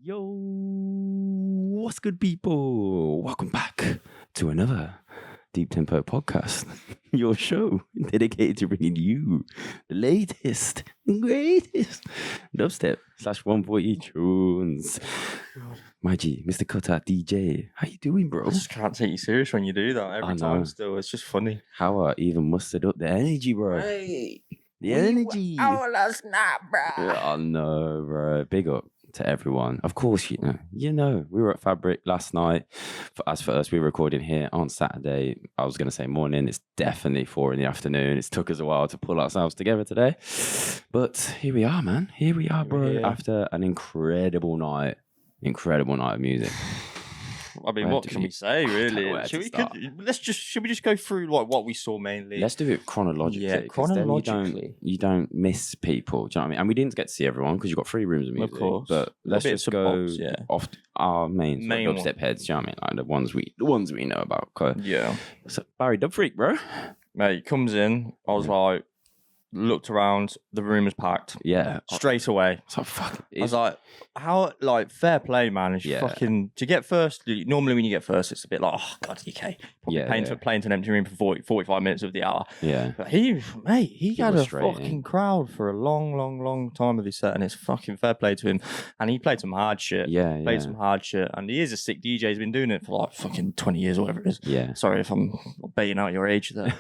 Yo, what's good, people? Welcome back to another Deep Tempo podcast, your show dedicated to bringing you the latest and greatest dubstep / 140 tunes. My G, Mr. Cutter DJ, how you doing, bro? I just can't take you serious when you do that every time. Still, it's just funny. How I even mustered up the energy, bro. Hey, the energy. Oh, last night, bro. Oh no, bro. Big up to everyone. Of course, you know, we were at Fabric last night. As for us, we were recording here on Saturday. I was going to say morning. It's definitely 4 p.m. It's took us a while to pull ourselves together today. But here we are, man. Here we are, bro. After an incredible night of music. I mean, what can we say, really? Should we just go through like what we saw mainly? Let's do it chronologically. Yeah, chronologically. You don't miss people. Do you know what I mean? And we didn't get to see everyone because you've got 3 rooms of music. Of course. But let's just go off our main dubstep heads. Do you know what I mean? Like the ones we know about. Yeah. So Barry Dub Freak, bro. Mate, comes in. I was like, looked around. The room was packed. Yeah. Straight away. So fuck. I was like, how, like, fair play, man. Fucking, to get first, normally when you get first, it's a bit like, oh, God, okay. Probably playing to an empty room for 45 minutes of the hour. Yeah. But he had a fucking crowd for a long time of his set, and it's fucking fair play to him. And he played some hard shit. Yeah, Played some hard shit. And he is a sick DJ. He's been doing it for like fucking 20 years or whatever it is. Yeah. Sorry if I'm baiting out your age there.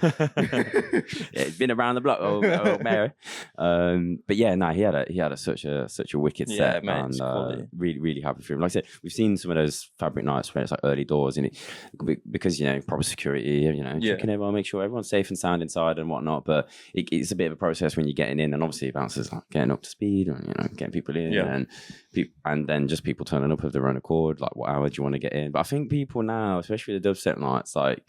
It's been around the block, old Mary. But yeah, no, he had such a wicked set, man. Really happy for him. Like I said, we've seen some of those Fabric nights where it's like early doors, and because proper security, checking everyone, make sure everyone's safe and sound inside and whatnot. But it's a bit of a process when you're getting in, and obviously bouncers like getting up to speed and getting people in, and then just people turning up of their own accord. Like, what hour do you want to get in? But I think people now, especially the dubstep nights, like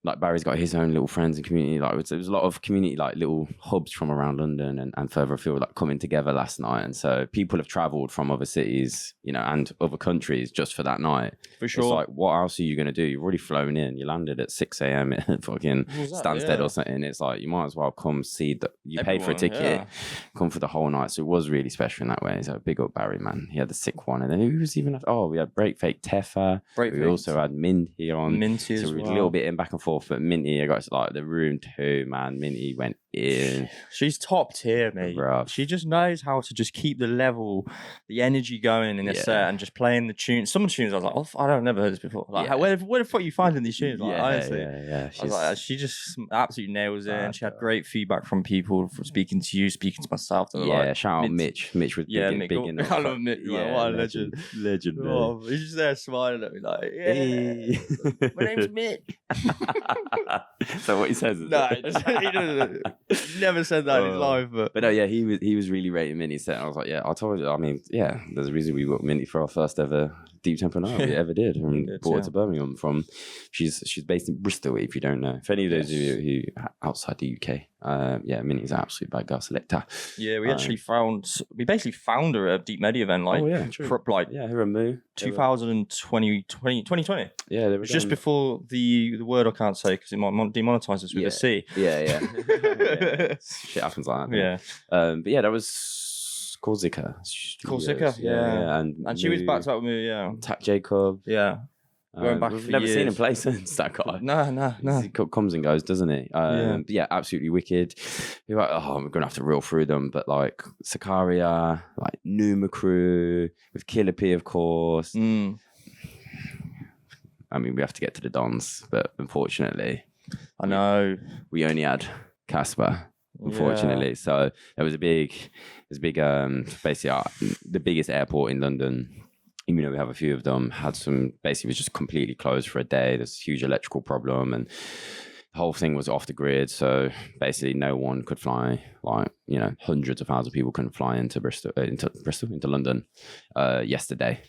like Barry's got his own little friends and community. Like there was a lot of community, like little hubs from around London and further afield, like coming together last night. And so people have travelled from other cities, and other countries just for that night. For sure. It's like, what else are you going to do? You've already flown in. You landed at 6 a.m. at fucking Stansted or something. It's like, you might as well come see that you paid for a ticket, come for the whole night. So it was really special in that way. So big up Barry, man. He had the sick one. And then who was even, we had Break Fake Tefa. We also had Minty on. Minty so as well. A little bit in back and forth. But Minty, I got like the room too, man. Minty went in. She's top tier, mate. Bruh. She just knows how to just keep the level, the energy going in a set, and just playing the tunes. Some tunes I was like, oh, I've never heard this before. Like, where the fuck are you finding these tunes? Like, honestly, yeah. I was like, she just absolutely nails it. And she had great feedback from people, from speaking to you, speaking to myself. Shout out Mitch. Mitch was big in I love Mitch. What a legend. Legend. Oh, he's just there smiling at me like, hey. My name's Mitch. So what he says is he never said that in his life. But no, yeah, he was really rating Minty set. I was like, I told you. I mean, there's a reason we got Minty for our first ever Deep Tempo night we ever did. And brought her to Birmingham from. She's based in Bristol. If you don't know, if any of those of you who outside the UK, Minty's an absolute bad girl selector. Yeah, we basically found her at a Deep Medi event, like, her and Moo, 2020. Yeah, they were just before the word I can't say because it might demonetize us with a C. Yeah. Shit happens like that. Yeah. But yeah, that was Corsica, yeah. And she was backed up with me, Tack Jacob. Yeah. Going back we've never seen him play since, that guy. No. He comes and goes, doesn't he? But yeah, absolutely wicked. You're like, we're going to have to reel through them. But like Sicaria, like Numa Crew, with Killer P, of course. I mean, we have to get to the Dons, but unfortunately, I know we only had Casper. Unfortunately, so there was basically the biggest airport in London. Even though we have a few of them, was just completely closed for a day. There's a huge electrical problem, and the whole thing was off the grid. So basically, no one could fly. Like, hundreds of thousands of people couldn't fly into London yesterday.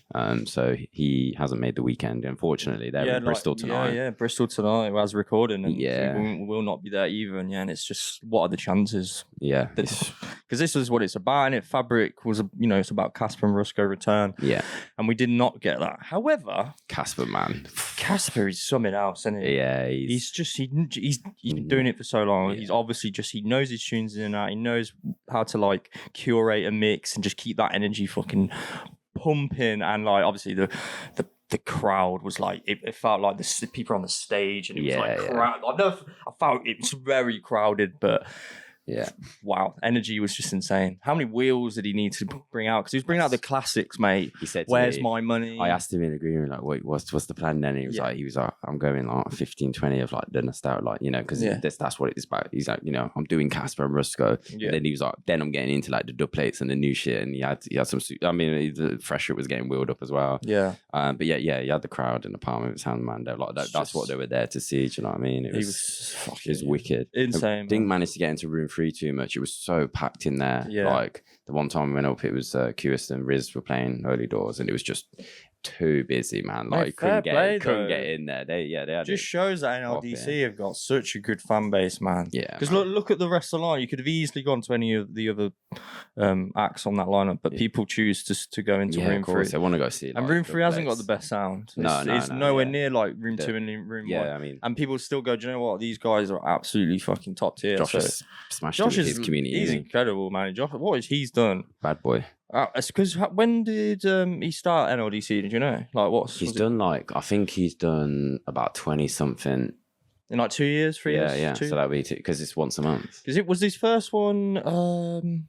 So he hasn't made the weekend, unfortunately. They're in Bristol tonight. Yeah, Bristol tonight. As recording, and we will not be there either. And it's just, what are the chances? Yeah, because this is what it's about. And Fabric was, it's about Casper and Rusco return. Yeah, and we did not get that. However, Casper, man, Casper is something else, isn't he? Yeah, he's been doing it for so long. Yeah. He's obviously he knows his tunes in and out. out. He knows how to like curate a mix and just keep that energy fucking pumping. And like obviously the crowd was like it felt like the people on the stage, and it was like crowd. I felt it was very crowded, but. Yeah. Wow. Energy was just insane. How many wheels did he need to bring out? Because he was bringing out the classics, mate. He said, "Where's my money?" I asked him in agreement, like, wait, what's the plan then? He was like, I'm going like 15, 20 of like the nostalgia, like, you know, because that's what it's about. He's like, you know, I'm doing Casper and Rusco. Yeah. And then he was like, then I'm getting into like the dub plates and the new shit. And he had some, I mean, the fresher was getting wheeled up as well. Yeah. But he had the crowd in the palm of his hand, man. Like that's what they were there to see. Do you know what I mean? It was wicked. Insane. Didn't manage to get into room 3 too much. It was so packed in there. Yeah. Like the one time we went up, it was QS and Riz were playing Early Doors, and it was just too busy, man. Like couldn't get in there. They had just shows that NLDC have got such a good fan base, man. Yeah. Because look at the rest of the line. You could have easily gone to any of the other acts on that lineup, but people choose to go into room 3. They want to go see. And room 3 hasn't got the best sound. It's nowhere near like room 2 and room 1. Yeah, I mean, and people still go, do you know what? These guys are absolutely fucking top tier. Josh has smashed it with his community. He's incredible, man. Josh, what has he's done? Bad boy. It's because when did he start NLDC? Did you know? Like he's done? Like I think he's done about 20 something in like 2 years, 3 years. Yeah. So that'd be because it's once a month. Because it was his first one.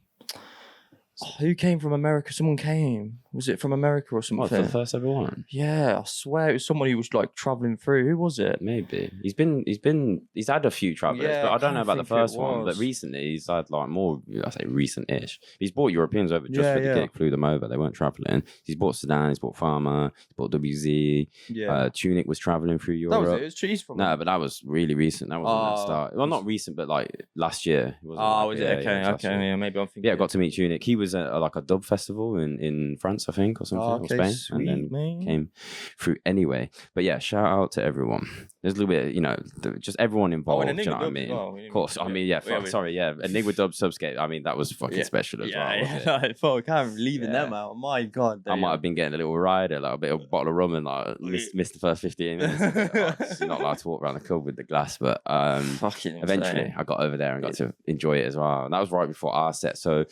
Who came from America? Someone came. Was it from America or something? What, for the first ever one? Yeah, I swear it was someone who was like traveling through. Who was it? Maybe he's had a few travelers, but I don't know about the first one. But recently he's had like more. I say recent-ish. He's brought Europeans over just for the gig. Flew them over. They weren't traveling. He's bought Sedan. He's bought Pharma. He's bought WZ. Yeah. Tunic was traveling through Europe. That was it. It was cheese from. No, but that was really recent. That wasn't that start. Well, not recent, but like last year. It was it? Okay. Yeah, maybe I'm thinking. Yeah, I got to meet Tunic. He was like a dub festival in France, I think, or something, or Spain, sweet, and then man. Came through anyway. But yeah, shout out to everyone. There's a little bit, you know, just everyone involved. And you know what I mean? Well. Of course. I mean, sorry, Enigma Dub Subscape. I mean, that was fucking special as well. Yeah, I can't leaving them out. My God, I might have been getting a little rider, like a bit of a bottle of rum, and like missed the first 15 minutes. You're not allowed to walk around the club with the glass, but eventually I got over there and got to enjoy it as well. And that was right before our set, so.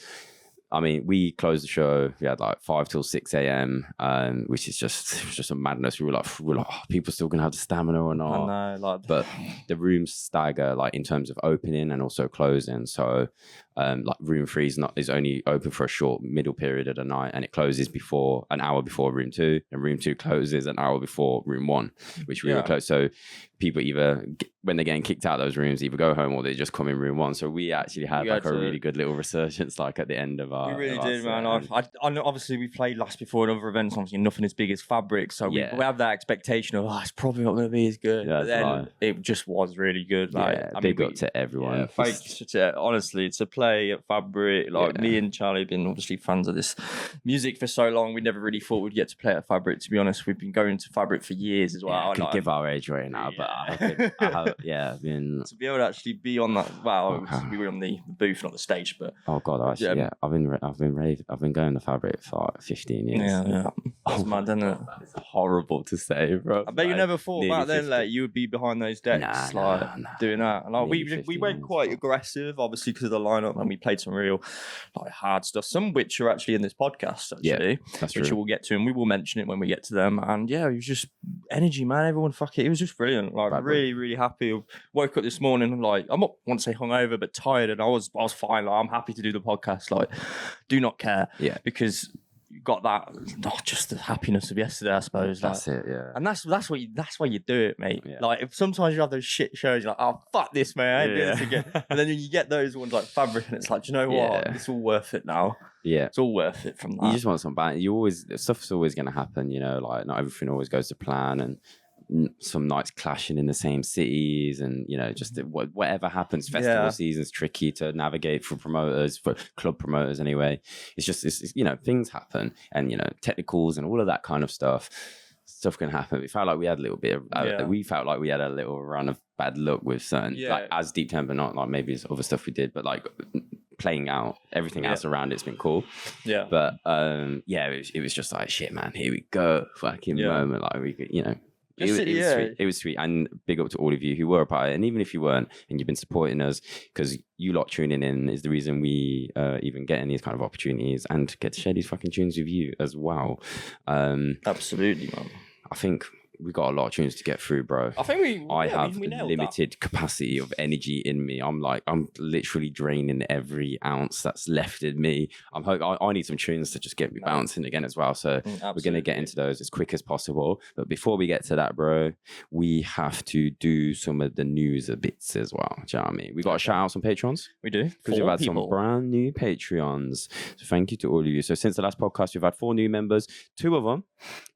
I mean, we closed the show. We had like 5 till 6 a.m., which is just a madness. We were like, oh, people still gonna have the stamina or not? I know, but the rooms stagger like in terms of opening and also closing. So, like room 3 is only open for a short middle period of the night, and it closes an hour before room 2, and room 2 closes an hour before room 1, which we were closed. So people either when they're getting kicked out of those rooms, either go home or they just come in room 1. So we actually had like a really good little resurgence, like at the end of our. We really did, man. I know obviously we played last before in other events. Obviously, nothing as big as Fabric, so we have that expectation of it's probably not going to be as good. Yeah, but then it just was really good. Like, big up to everyone. Yeah, thanks honestly to play at Fabric. Like me and Charlie have been obviously fans of this music for so long. We never really thought we'd get to play at Fabric. To be honest, we've been going to Fabric for years as well. I could give our age right now, but I have been to be able to actually be on that. Well, we were on the booth, not the stage, but I've been going to Fabric for like 15 years. Yeah. That's mad, isn't it? It's horrible to say, bro. I bet you never thought back then like you would be behind those decks, doing that. Like we went quite aggressive, obviously because of the lineup, and we played some real like hard stuff. Some which are actually in this podcast, actually, which we'll get to, and we will mention it when we get to them. And it was just energy, man. Everyone, it was just brilliant. Like really happy. Woke up this morning like I won't say hungover, but tired, and I was fine. Like, I'm happy to do the podcast. Like, do not care. Yeah, because you got that, just the happiness of yesterday, I suppose. That's it, yeah. And that's why you do it, mate. Yeah. Like, if sometimes you have those shit shows, you're like, oh fuck this, man, I ain't doing this again. And then you get those ones like Fabric, and it's like, do you know what? It's all worth it now. Yeah, it's all worth it from that. You just want some balance. Stuff's always going to happen, you know. Like, not everything always goes to plan, and some nights clashing in the same cities, and you know, just whatever happens. Festival season's tricky to navigate for promoters, for club promoters anyway. It's you know, things happen, and you know, technicals and all of that kind of stuff can happen. We felt like we had a little bit of we felt like we had a little run of bad luck with certain like as Deep Temper, not like maybe it's other stuff we did, but like playing out everything else around it's been cool. But it was just like, shit, man, here we go, fucking moment. Like, we could, you know, It was sweet. It was sweet. And big up to all of you who were a part of it. And even if you weren't and you've been supporting us, because you lot tuning in is the reason we even getting these kind of opportunities and get to share these fucking tunes with you as well. Absolutely, man. I think we got a lot of tunes to get through, bro. I think I have limited capacity of energy in me. I'm literally draining every ounce that's left in me. I need some tunes to just get me bouncing again as well. So we're gonna get into those as quick as possible. But before we get to that, bro, we have to do some of the news a bits as well. Do you know what I mean? We got to shout out some patrons. We do, because we've had some brand new Patreons. So thank you to all of you. So since the last podcast, we've had 4 new members. 2 of them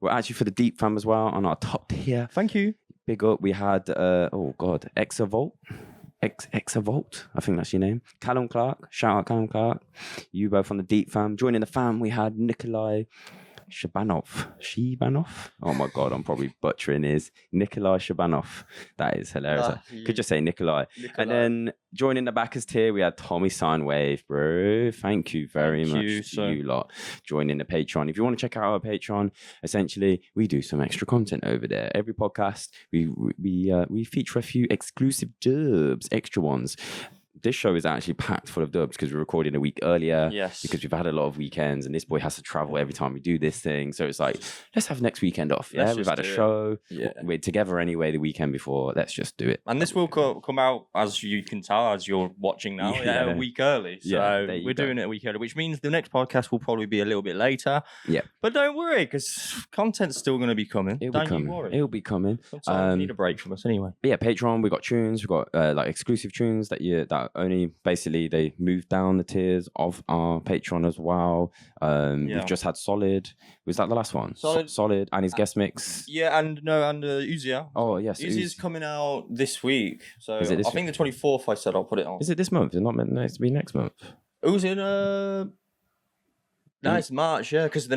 were actually for the Deep Fam as well on our top tier. Thank you. Big up. We had Exavolt, I think that's your name. Callum Clark, shout out Callum Clark. You both on the Deep Fam. Joining the fam, we had Nikolai Shibanov. Oh my god, I'm probably butchering his Nikolai Shibanov. That is hilarious. Could just say Nikolai. And then joining the backers tier, we had Tommy Signwave, bro. Thank you very much to you lot joining the Patreon. If you want to check out our Patreon, essentially we do some extra content over there. Every podcast we feature a few exclusive dubs, extra ones. This show is actually packed full of dubs because we're recording a week earlier. Yes. Because we've had a lot of weekends and this boy has to travel every time we do this thing. So it's like, let's have next weekend off. Yeah, we've had a show. Yeah. We're together anyway the weekend before. Let's just do it. And this will come out, as you can tell, as you're watching now, a week early. So we're doing it a week early, which means the next podcast will probably be a little bit later. Yeah. But don't worry, because content's still going to be coming. Don't you worry. It'll be coming. Sometimes you need a break from us anyway. But yeah, Patreon, we've got tunes. We've got like exclusive tunes that only basically they moved down the tiers of our Patreon as well. We've just had Solid. Was that the last one? Solid and his guest mix. Yeah, and Uzia. Oh yes, Uzia's coming out this week. So I think the 24th. I said I'll put it on. Is it this month? It's not meant to be next month. Uzia. No, it's March. Yeah, because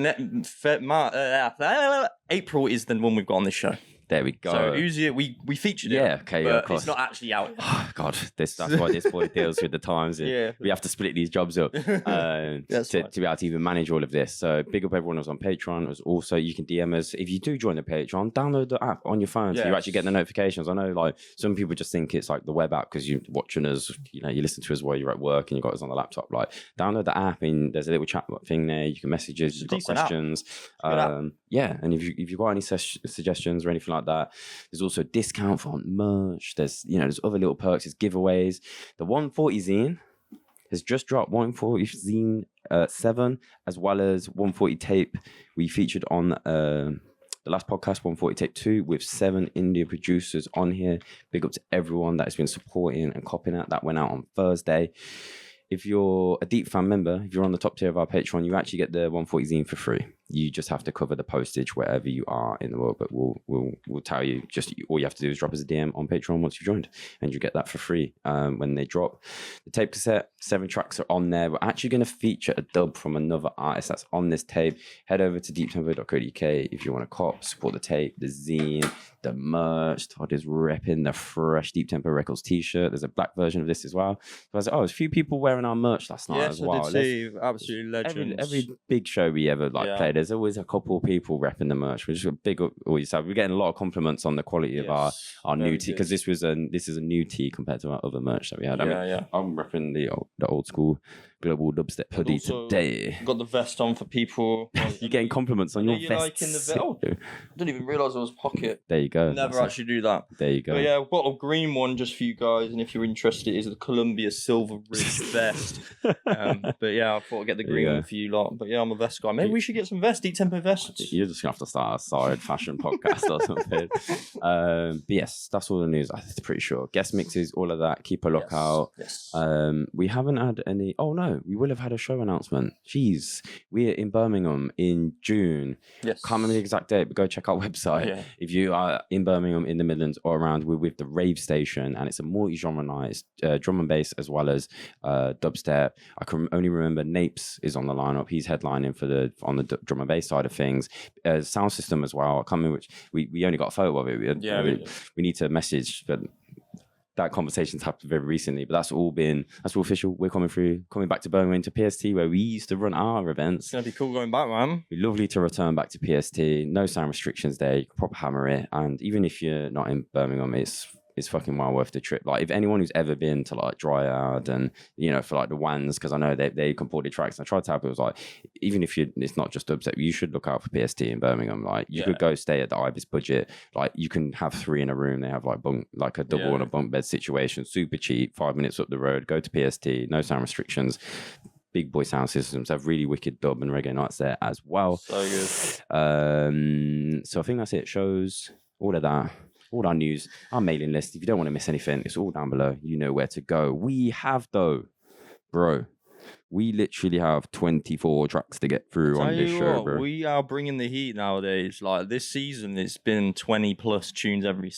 April is the one we've got on this show. There we go. So Uzia, we featured it. Yeah, okay, but of course. It's not actually out. Oh, God, that's why this boy deals with the times. We have to split these jobs up to be able to even manage all of this. So big up everyone who's on Patreon. As also, you can DM us if you do join the Patreon. Download the app on your phone so you actually get the notifications. I know, like some people just think it's like the web app because you're watching us. You know, you listen to us while you're at work and you got us on the laptop. Like, download the app and there's a little chat thing there. You can message us. You've got questions. Yeah, and if you've got any suggestions or anything like that, there's also a discount for merch. There's other little perks. There's giveaways. The 140 zine has just dropped. 140 zine 7 as well as 140 tape. We featured on the last podcast, 140 tape 2, with 7 India producers on here. Big up to everyone that has been supporting and copying that. That went out on Thursday. If you're a Deep Fan member, if you're on the top tier of our Patreon, you actually get the 140 zine for free. You just have to cover the postage wherever you are in the world. But we'll tell you. Just all you have to do is drop us a DM on Patreon once you've joined, and you get that for free when they drop. The tape cassette, 7 tracks are on there. We're actually going to feature a dub from another artist that's on this tape. Head over to deeptempo.co.uk if you want to cop, support the tape, the zine, the merch. Todd is repping the fresh Deep Tempo Records t-shirt. There's a black version of this as well. So I was like, there's a few people wearing our merch last night as well. Yes, I did see. Absolutely legends. Every big show we ever played, there's always a couple of people repping the merch, which is a big always have. We're getting a lot of compliments on the quality of our new tee, because this is a new tee compared to our other merch that we had. I'm repping the old school global dubstep hoodie today. Got the vest on for people. You're getting compliments on your vest. Liking the vest? Oh, I didn't even realise it was pocket. There you go. Never actually do that. There you go. But yeah, I've got a green one just for you guys, and if you're interested, it is the Columbia Silver Ridge vest. But yeah, I thought I'd get the green one for you lot. But yeah, I'm a vest guy. Maybe we should get some vests, Deep Tempo vests. You're just gonna have to start a side fashion podcast or something. But yes, that's all the news. I'm pretty sure. Guest mixes, all of that. Keep a lookout. Yes. We haven't had any. Oh no, we will have had a show announcement. Jeez, we're in Birmingham in June. Yes. Can't remember the exact date, but go check our website. Yeah. If you are in Birmingham, in the Midlands or around, we're with the Rave Station, and it's a multi-genre night. It's drum and bass as well as dubstep. I can only remember Napes is on the lineup. He's headlining on the drum and bass side of things. Sound system as well. I can't remember which. We only got a photo of it. We need to message, but that conversation's happened very recently, but that's all official. We're coming back to Birmingham to PST where we used to run our events. It's gonna be cool going back, man. It'd be lovely to return back to PST. No sound restrictions there. You can proper hammer it. And even if you're not in Birmingham, it's fucking well worth the trip. Like if anyone who's ever been to like Dryad and for like the Wands, because I know they comported tracks. I tried to help. It was like even if it's not just upset, you should look out for PST in Birmingham. Like you could go stay at the Ibis budget. Like you can have 3 in a room. They have like a double and a bunk bed situation. Super cheap. 5 minutes up the road. Go to PST. No sound restrictions. Big boy sound systems. Have really wicked dub and reggae nights there as well. So good. So I think that's it. Shows all of that. All our news, our mailing list. If you don't want to miss anything, it's all down below. You know where to go. We have, though, bro. We literally have 24 tracks to get through on this show, bro. We are bringing the heat nowadays. Like this season, it's been 20 plus tunes every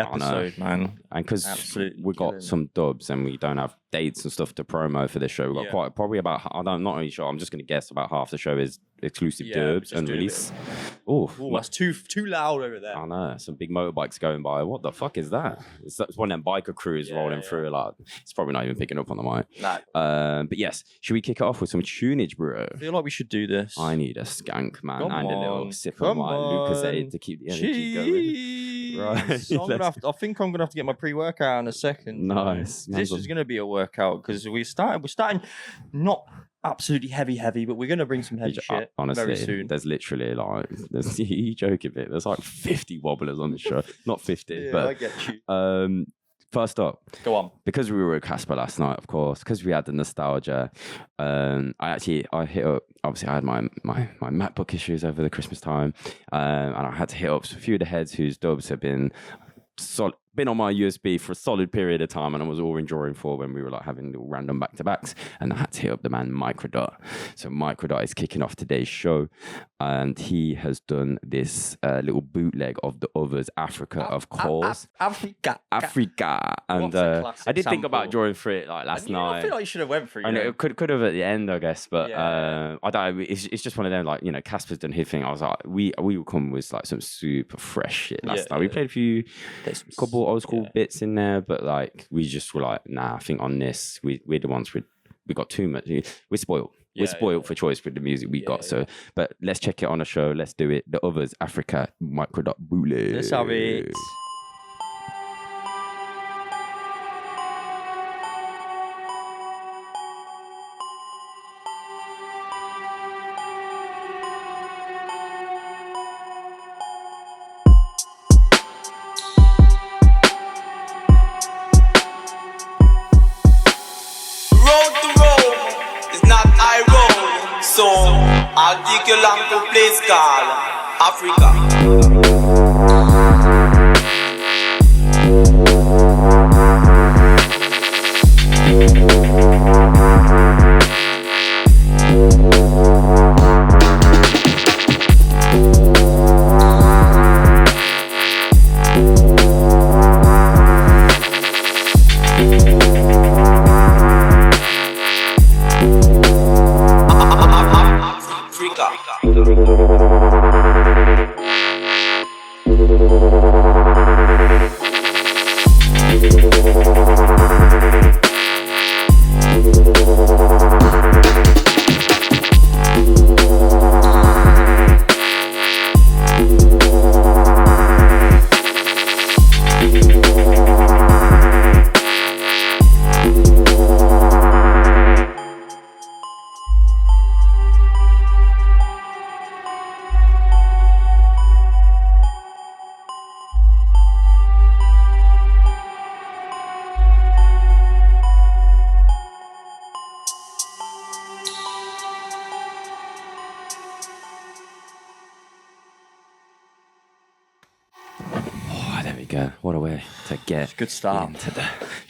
episode, man. And because we got some dubs and we don't have dates and stuff to promo for this show, we got probably about, I'm not really sure, I'm just going to guess about half the show is exclusive dubs and release. Oh, that's too loud over there. I know, some big motorbikes going by. What the fuck is that? It's one of them biker crews rolling through. Like, it's probably not even picking up on the mic. Nah. But yes, should we kick it off with some tunage, bro? I feel like we should do this. I need a skank, man, and a little sip of my Lucozade to keep the energy going. Right. I think I'm gonna have to get my pre-workout in a second. Nice. This is gonna be a workout because we're starting not absolutely heavy, but we're gonna bring some heavy shit. Honestly, very soon. There's literally you joking a bit. There's like 50 wobblers on the show. Not 50, but I get you. First up, go on. Because we were with Casper last night, of course, because we had the nostalgia. I hit up. Obviously, I had my MacBook issues over the Christmas time, and I had to hit up a few of the heads whose dubs have been on my USB for a solid period of time, and I was all enjoying for when we were like having little random back-to-backs, and I had to hit up the man Mikrodot. So Mikrodot is kicking off today's show, and he has done this little bootleg of the others, Africa, of course. Africa. And I did think about drawing for it like last night. I feel like you should have went for it. I know it could have at the end, I guess, but I don't. It's just one of them. Like Casper's done his thing. I was like, we will come with like some super fresh shit last night. We played a couple old school bits in there, but like we just were like, nah, I think on this we're the ones we got too much. We're spoiled. We're spoiled for choice with the music we got. So, but let's check it on a show. Let's do it. The others, Africa, Mikrodot Bootleg. Let's have it. So, ARTIKAL uncle place called Africa. What a way to get good start into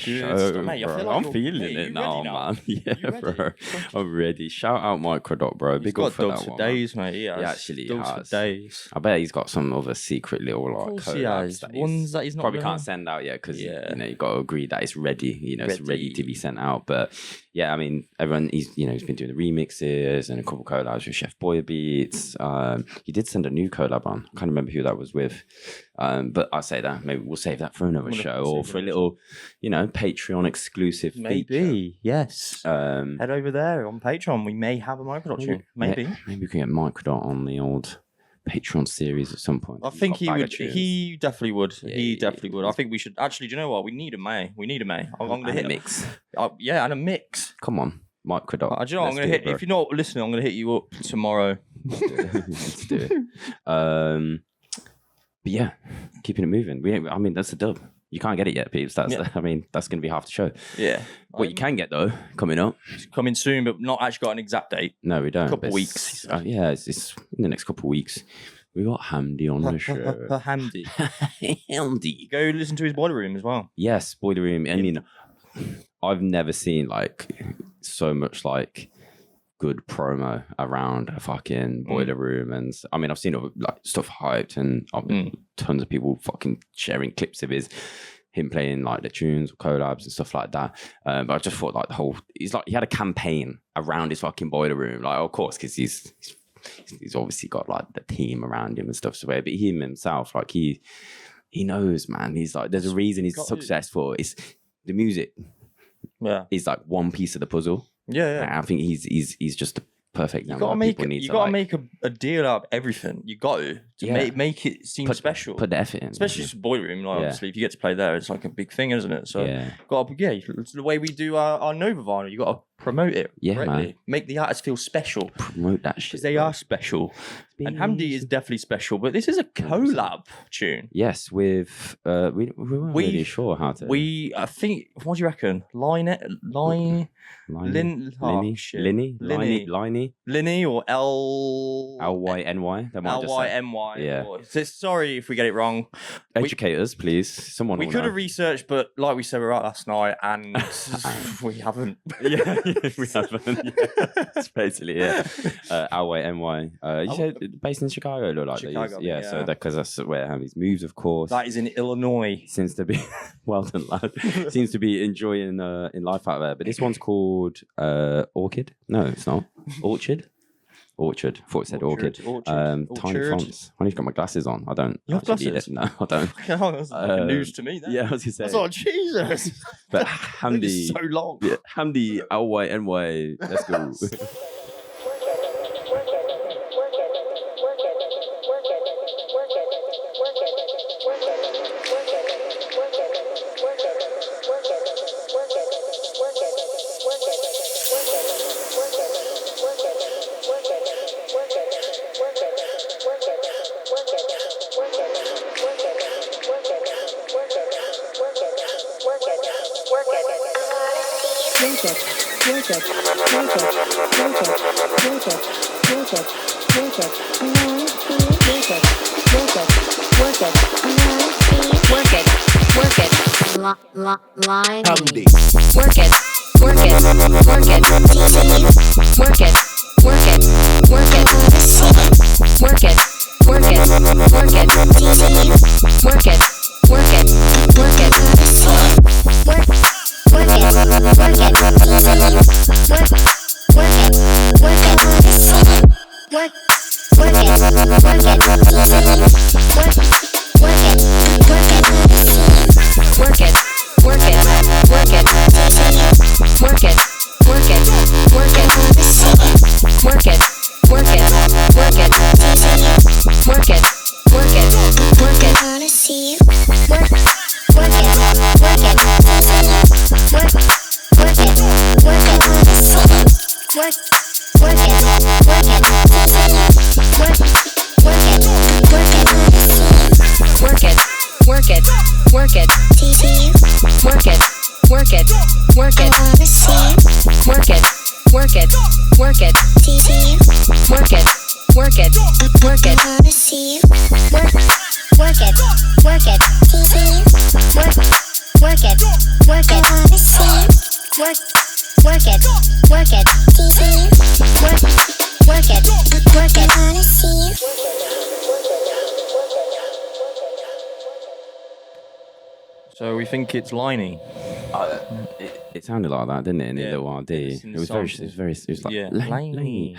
Mate, I feel like I'm feeling it now, man. Yeah, bro. I'm ready. Shout out Mikrodot, bro. Big up for that dogs one. For days, mate. He actually dogs has. For days. I bet he's got some other secret little like collabs that ones that he's not probably can't send out yet because you know you got to agree that it's ready. You know, it's ready to be sent out. But yeah, I mean, everyone he's been doing the remixes and a couple collabs with Chef Boy Beats. He did send a new collab on. I can't remember who that was with. But I'll say that maybe we'll save that for another show or for a little, Patreon exclusive. Maybe, feature. yes. Head over there on Patreon. We may have a Mikrodot tune. Maybe we can get Mikrodot on the old Patreon series at some point. I think he would. He definitely would. Yeah, he definitely would. I think we should actually. Do you know what? We need a May. I'm gonna hit a mix. Yeah, and a mix. Come on. Mikrodot. Do you know what I'm going to hit? If you're not listening, I'm going to hit you up tomorrow. Let's do it. But yeah, keeping it moving. I mean, that's a dub. You can't get it yet, peeps. That's going to be half the show. Yeah. What you can get though, coming up. It's coming soon, but not actually got an exact date. No, we don't. A couple of weeks. It's in the next couple of weeks. We got Hamdi on the show. Hamdi. Hamdi. Go listen to his Boiler Room as well. Yes, Boiler Room. And I've never seen so much good promo around a fucking Boiler Room, and I mean I've seen stuff hyped and tons of people fucking sharing clips of him playing the tunes or collabs and stuff like that. But I just thought he had a campaign around his fucking Boiler Room, of course because he's obviously got the team around him and stuff. So, but him himself, he knows, man. He's there's a reason he's successful. It's the music. Yeah, he's one piece of the puzzle. Yeah. I think he's just the perfect. You gotta make a deal out of everything. You got to make it seem special. Put the effort in, especially just Boiler Room. Obviously, if you get to play there, it's a big thing, isn't it? So it's the way we do our Nova vinyl. You got to promote it. Yeah, correctly. man. Make the artists feel special. Promote that shit because they are special. And Hamdi is definitely special. But this is a collab tune. Yes, with we weren't really sure how to. I think. What do you reckon? LYNY or LYNY. LYNY. Yeah. Sorry if we get it wrong. Educate us, please. Someone. We could have researched, but like we said, we were out last night and we haven't. We haven't. That's basically it. LYNY. You said based in Chicago, look like Chicago, these. Yeah, so because that's where Hamdi's moves, of course. That is in Illinois. Seems to be well done, lad. Seems to be enjoying in life out there. But this one's called Orchid. No, it's not. Orchard. Orchard. I thought it said Orchid. Tiny fonts. I need to got my glasses on. I don't. You have glasses? No, I don't. That's news to me. Then. Yeah, I was gonna say. I was like, Jesus. But Hamdi. so long. Yeah, Hamdi LYNY. Let's go. Hamdi. Work it. Work it. Work it. Work it. Work it. Work it. Work it. Work it. Work it. Work it. Work it. Work it. Work. Work it. Work it. Work. Work it. Work it. Work. Work it. Work it. Work. Work it. Work it. Work it. Work it, work it, work it, work it, work it, work it, work it, work it, work it, work it, work it. Wanna see you work, work it, work it, work, work it, work it, work, work it, work it, work, work it, work it, work it, work it, work it, work it, work it, work it, work it, work it, work it, work it, work it, work, work it, work it, work, work it, work it. work it, work it, wanna see you. So we think it's LYNY. It sounded like that, didn't it? In the little RD. It was like LYNY.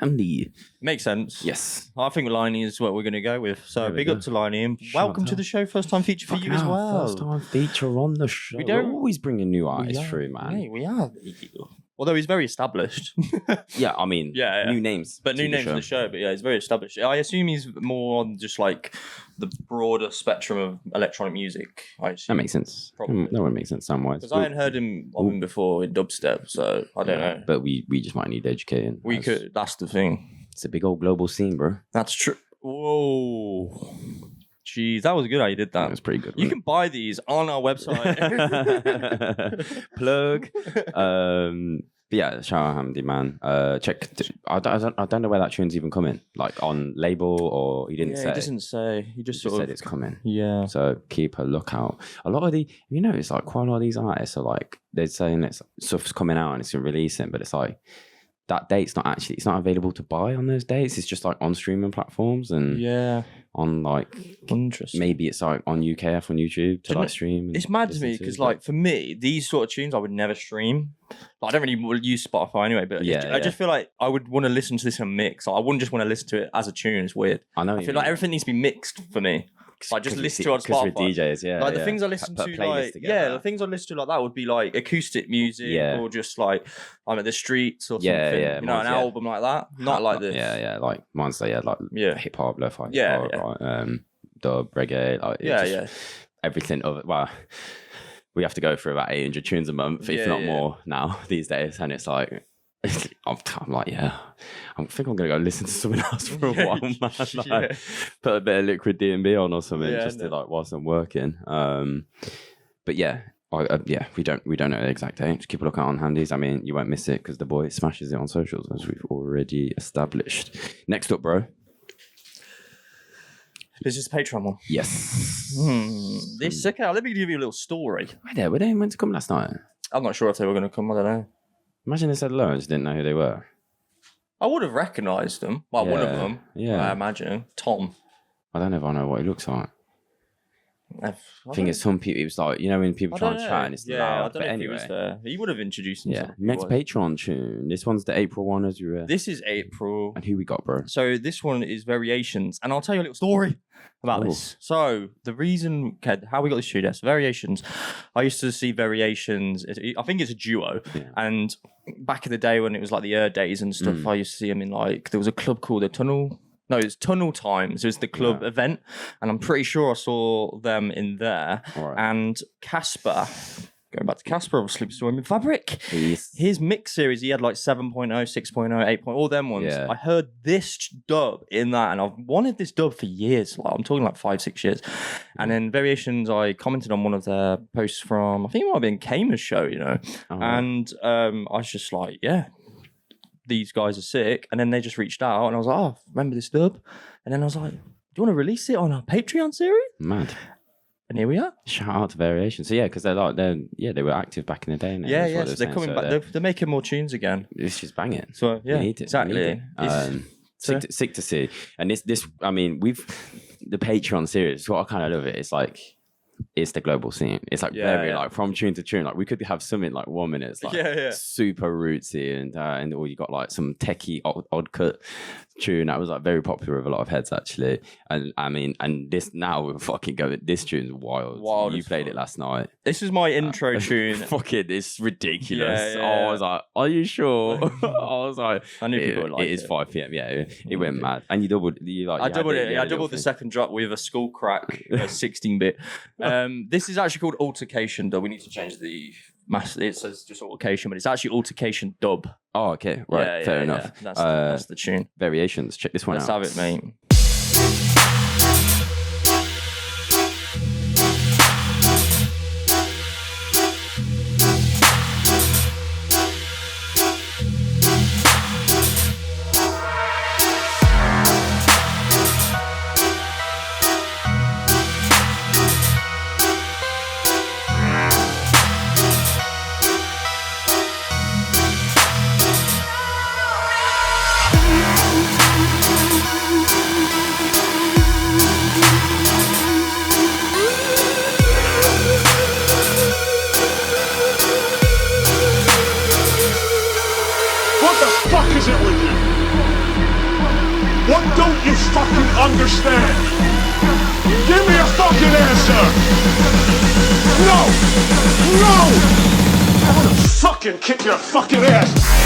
Hamdi. Makes sense. Yes. I think LYNY is what we're going to go with. So big up to LYNY and welcome to the show. First time feature for you as well. First time feature on the show. We're always bringing new artists through, man. Mate, we are. Although he's very established. Yeah, I mean, new names. But new names to the show. But yeah, he's very established. I assume he's more on just like the broader spectrum of electronic music. That makes sense. Probably. That would make sense sound-wise. Because I hadn't heard him before in dubstep, so I don't know. But we just might need educating. We could. That's the thing. It's a big old global scene, bro. That's true. Whoa. Jeez, that was good how you did that. That was pretty good. You can buy these on our website. Plug. But yeah, shout out Hamdi, man. Check. I don't know where that tune's even coming. Like on label or he didn't say. He doesn't say. He just said it's coming. Yeah. So keep a lookout. A lot of it's like quite a lot of these artists are like they're saying it's stuff's coming out and it's releasing, but it's like that date's not available to buy on those dates. It's just like on streaming platforms and on like interesting. Maybe it's like on UKF on YouTube to like stream. It's mad to me because like for me, these sort of tunes I would never stream. Like, I don't really use Spotify anyway, but I just feel like I would want to listen to this in a mix. Like, I wouldn't just want to listen to it as a tune. It's weird. I know. I feel like everything needs to be mixed for me. Like just listen to it on Spotify. Because we're DJs, Like the things I listen to, like the things I listen to like that would be like acoustic music or just like I'm at the streets or something. You know, an album like that. Not like this. Yeah. Like mine's like hip hop, lo-fi, right? Dub, reggae, like everything of it. Well, we have to go for about 800 tunes a month, if not more now these days, and it's like. I'm like, I think I'm gonna go listen to something else for a while, man. Like, put a bit of Liquid D&B on or something, just to like whilst I'm working. But we don't know the exact date. Just keep a look out on Handies. I mean, you won't miss it because the boy smashes it on socials as we've already established. Next up, bro. This is the Patreon one. Yes. This sick out. Let me give you a little story. Were they meant to come last night? I'm not sure if they were going to come. I don't know. Imagine they said hello and just didn't know who they were. I would have recognised them. Well, one of them. Yeah. I imagine. Tom. I don't know if I know what he looks like. I think it's some people. It was like, you know, when people try and chat and it's loud. But anyway, he would have introduced himself. Next Patreon tune. This one's the April one, as you read. This is April. And who we got, bro? So this one is Variations, and I'll tell you a little story about this. So the reason, how we got this tune, Variations. I used to see Variations. I think it's a duo, and back in the day when it was like the days and stuff, I used to see them in like there was a club called the Tunnel. No, it's Tunnel Times. It was the club event, and I'm pretty sure I saw them in there. Right. And Casper, going back to Casper, obviously saw him in Fabric. Yes. His mix series, he had like 7.0, 6.0, 8. All them ones. Yeah. I heard this dub in that, and I've wanted this dub for years. Like I'm talking like 5-6 years. And then Variations, I commented on one of their posts from, I think it might have been Kamer's show, you know. And I was just like, these guys are sick. And then they just reached out and I was like, oh, remember this dub? And then I was like, do you want to release it on our Patreon series? Mad. And here we are. Shout out to Variations. So because they were active back in the day now. So they're coming back. They're making more tunes again. It's just banging. So exactly. Sick to see. And this I mean, the Patreon series, what I kind of love it's like it's the global scene. It's like very like from tune to tune. Like we could have something like 1 minute, it's like super rootsy and or you got like some techie odd cut tune that was like very popular with a lot of heads actually. And I mean, and this now we're fucking going. This tune's wild. You played it last night. This is my intro tune. Fucking, it's ridiculous. I was like, are you sure? I was like, I knew people would like it. It is 5 p.m. Yeah, it went mad. And you doubled. I doubled it. I doubled the second drop with a skull crack, 16-bit. This is actually called Altercation Dub. We need to change the mass. It says just Altercation, but it's actually Altercation Dub. Oh, okay. Right. Fair enough. That's the tune. Variations. Check this one out. Let's have it, mate. fucking understand? Give me a fucking answer! No! No! I wanna fucking kick your fucking ass!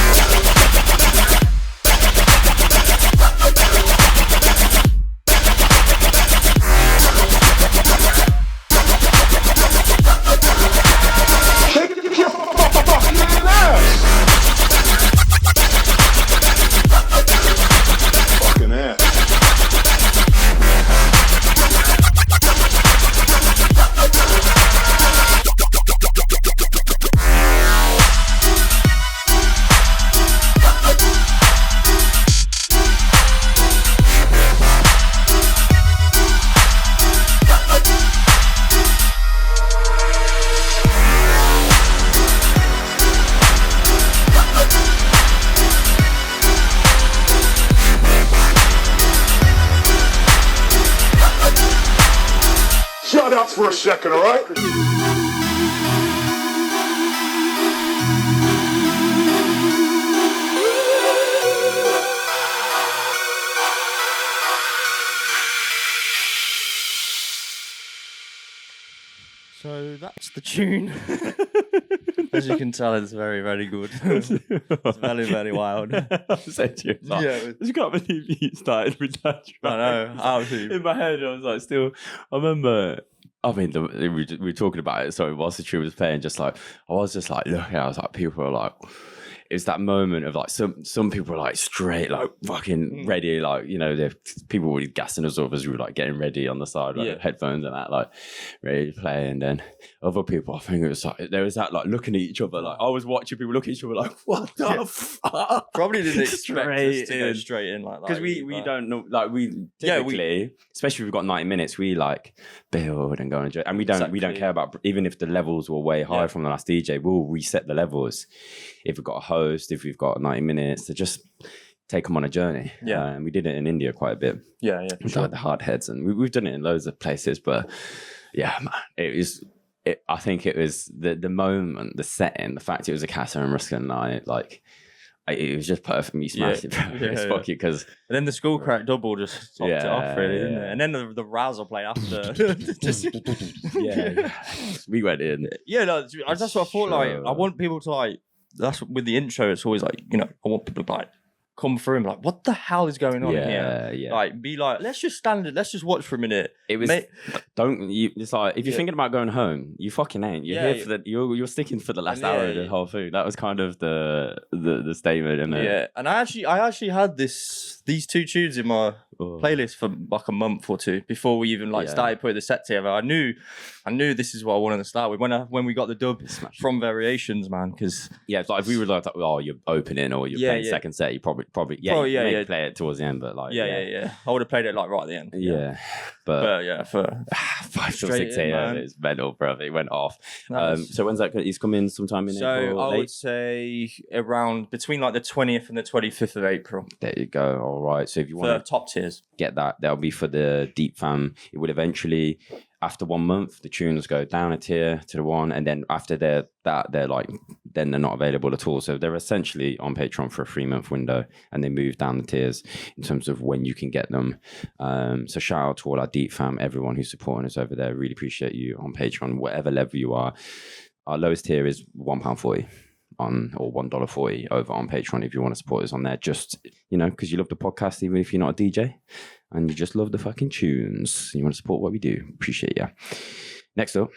For a second, all right? So that's the tune. As you can tell, it's very, very good. It's very, very wild. I said to you, like, Yeah. I can't believe you started with that track. I know, absolutely. In my head, I was like, still, I remember. I mean, we were talking about it. So whilst the tune was playing, just like I was just like looking, I was like, people are like, it was that moment of like some people were like straight, like fucking ready, like, you know, people were gassing us up as we were like getting ready on the side, like headphones and that, like ready to play. And then other people, I think it was like there was that like looking at each other, like I was watching people look at each other like, what the fuck? Probably didn't expect us to go straight in like that. Because we don't know, like we typically, especially if we've got 90 minutes, we like build and go on and we don't care about, even if the levels were way higher from the last DJ, we'll reset the levels. If we've got a host, if we've got 90 minutes, to just take them on a journey. Yeah. And we did it in India quite a bit. Yeah, yeah. Like the hard heads, and we've done it in loads of places, but yeah, man, I think it was the moment, the setting, the fact it was a Casa and Ruskin night, like, it was just perfect. Me smashed it. It's fucky because. And then the school crack double just topped it off, really, didn't it? And then the Razzle play after. We went in. Yeah, no, that's what I thought. Like, I want people to like. That's with the intro. It's always like, you know, I want people to like come through and be like, what the hell is going on in here? Yeah. Like, be like, let's just stand it. Let's just watch for a minute. It was it's like if you're thinking about going home, you fucking ain't. You're here for you're sticking for the last hour of the whole thing. That was kind of the statement, isn't it? Yeah, and I actually had these two tunes in my playlist for like a month or two before we even like started putting the set together. I knew this is what I wanted to start with when we got the dub from Variations, man. Because it's like if we were like, oh, you're opening or you're playing second set, you probably play it towards the end, but like I would have played it like right at the end. But for 5 till 6 a.m. it's mental, bro. It went off. So when's that? He's coming sometime in April. So I would say around between like the 20th and the 25th of April. There you go. All right. So if you want to top tiers, get that. That'll be for the Deep Fam. It would eventually, after 1 month, the tunes go down a tier to the one, and then after they're like, then they're not available at all. So they're essentially on Patreon for a 3-month window, and they move down the tiers in terms of when you can get them. So shout out to all our Deep Fam, everyone who's supporting us over there. Really appreciate you on Patreon, whatever level you are. Our lowest tier is £1.40 or $1.40 over on Patreon if you want to support us on there. Just, you know, because you love the podcast, even if you're not a DJ. And you just love the fucking tunes. You want to support what we do. Appreciate you. Next up,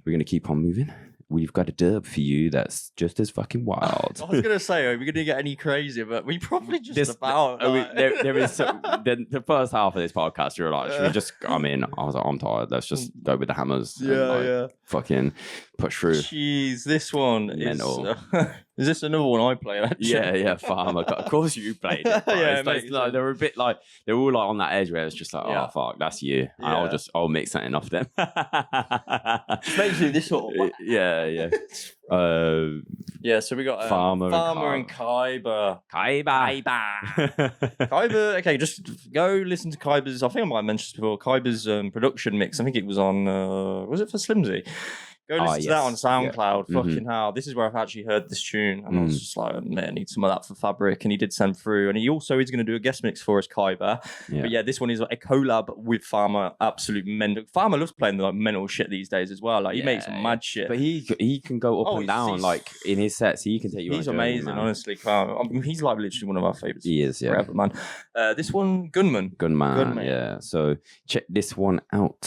we're going to keep on moving. We've got a dub for you that's just as fucking wild. I was going to say, are we going to get any crazier? But we probably there is the first half of this podcast, you're like, should we just, I was like, I'm tired. Let's just go with the hammers. Fucking push through. Jeez, this one is this another one I played? Actually? Yeah, Pharma. Of course you played it. Like, they were a bit like, they were all like on that edge where it's just like, oh fuck, that's you. And I'll mix something off them. Especially this sort of. Yeah. So we got Pharma and Kyber. Kyber. Okay, just go listen to Kyber's. I think I might have mentioned this before. Kyber's production mix. I think it was on. Was it for Slimzy? Go listen to that on SoundCloud. Yeah. Fucking hell. This is where I've actually heard this tune. And I was just like, man, I need some of that for Fabric. And he did send through. And he also is going to do a guest mix for us, Kyber. Yeah. But yeah, this one is like a collab with Pharma. Absolute mental. Pharma loves playing like mental shit these days as well. Like he makes some mad shit. But he can go up and down like in his sets. He can take you. He's amazing, honestly. I mean, he's like literally one of our favorites. He is, forever, man. This one, Gunman. Yeah. So check this one out.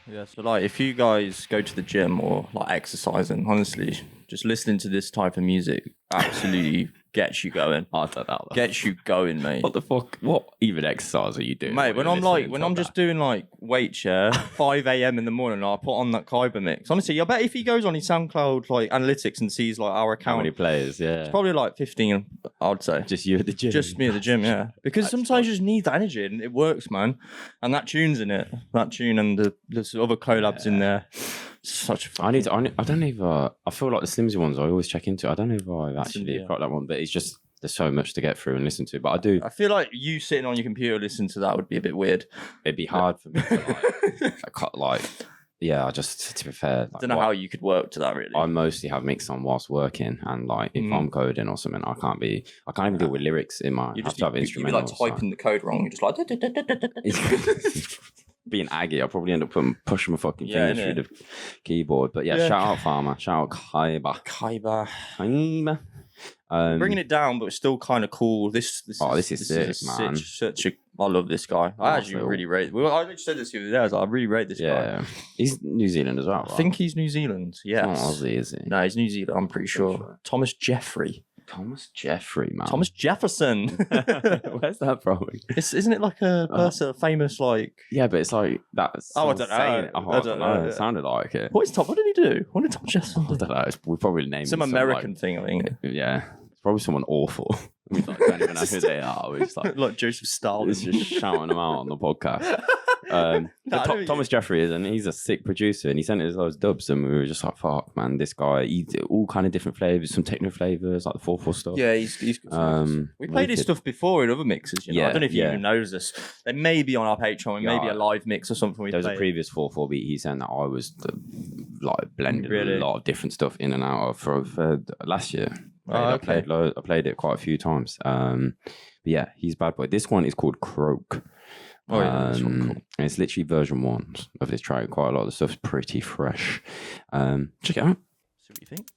Yeah, so like if you guys go to the gym or like exercising, honestly, just listening to this type of music absolutely gets you going. I don't know. Gets you going, mate. What the fuck? What even exercise are you doing? Mate, when I'm just doing like weight share, 5 a.m. in the morning, I put on that Kyber mix. Honestly, I bet if he goes on his SoundCloud like analytics and sees like our account, how many players? Yeah, it's probably like 15. I'd say just you at the gym. Just me at the gym, yeah. Because sometimes you just need that energy, and it works, man. And that tune's in it. That tune and there's other collabs in there. Such a I don't even. I feel like the Slimsy ones I always check into. I don't know if I've actually got that one, but it's just there's so much to get through and listen to. But I do. I feel like you sitting on your computer listening to that would be a bit weird. It'd be hard for me to like. Yeah, I just to be fair, I don't know how you could work to that really. I mostly have mix on whilst working, and like if I'm coding or something, I can't even deal with lyrics in my. You just have you'd be like typing the code wrong. You're just like. Being aggy, I'll probably end up pushing my fucking fingers through the keyboard. But yeah, shout out Pharma, shout out Kyber. Bringing it down, but it's still kind of cool. This is sick, man. I love this guy. I actually really rate. I actually said this the other day. I was like, I really rate this guy. Yeah, he's New Zealand as well. Right? I think he's New Zealand. Yes. It's not Aussie, is he? No, he's New Zealand. I'm pretty sure. Thomas Jeffrey, man. Thomas Jefferson. Where's that from? Isn't it like a person famous like? Yeah, but it's like that's. I don't know. I don't know. It sounded like it. What did he do? What did Thomas Jefferson do? I don't know. We probably named some American thing. I think. Yeah, it's probably someone awful. We don't even know who they are. We're just like Joseph Stalin. It's just shouting them out on the podcast. Thomas Jeffrey is, and he's a sick producer, and he sent us those dubs, and we were just like, "Fuck, man, this guy! He did all kind of different flavors, some techno flavors, like the 4/4 stuff." Yeah, he's good. We played his stuff before in other mixes. You know? I don't know if he even knows this. They may be on our Patreon, maybe a live mix or something. There was a previous 4/4 beat he sent that I was blended a lot of different stuff in and out of for last year. I played it quite a few times. But yeah, he's bad boy. This one is called Croak. Oh, yeah, that's really cool. And it's literally version 1 of this track. Quite a lot of the stuff's pretty fresh. Check it out. See what you think.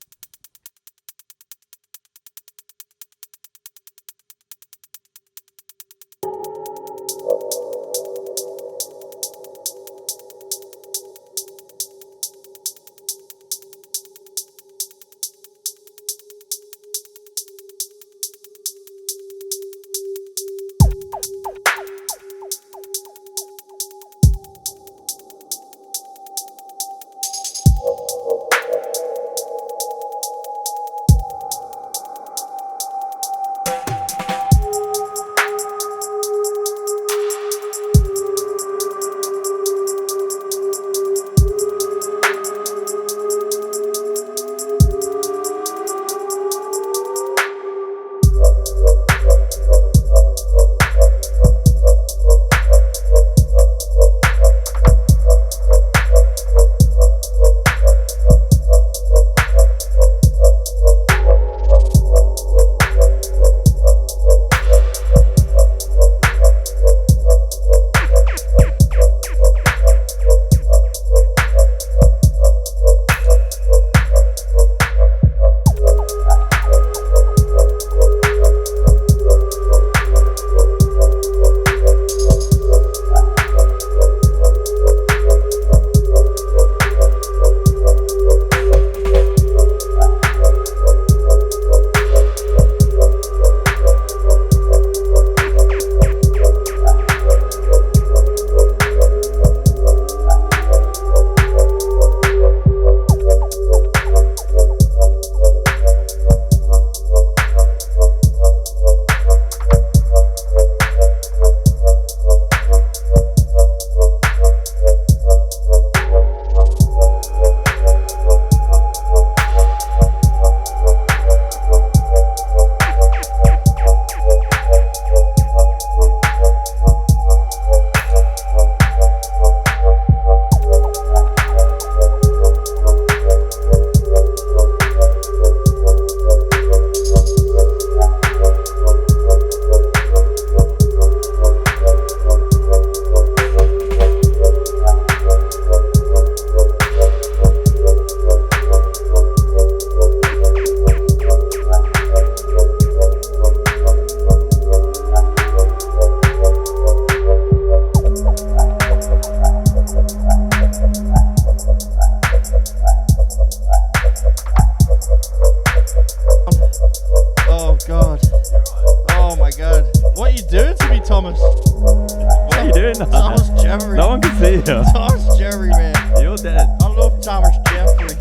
Thomas. What are you doing now? Thomas Jeffrey. No one can see you. Thomas Jeffrey, man. You're dead. I love Thomas Jeffrey.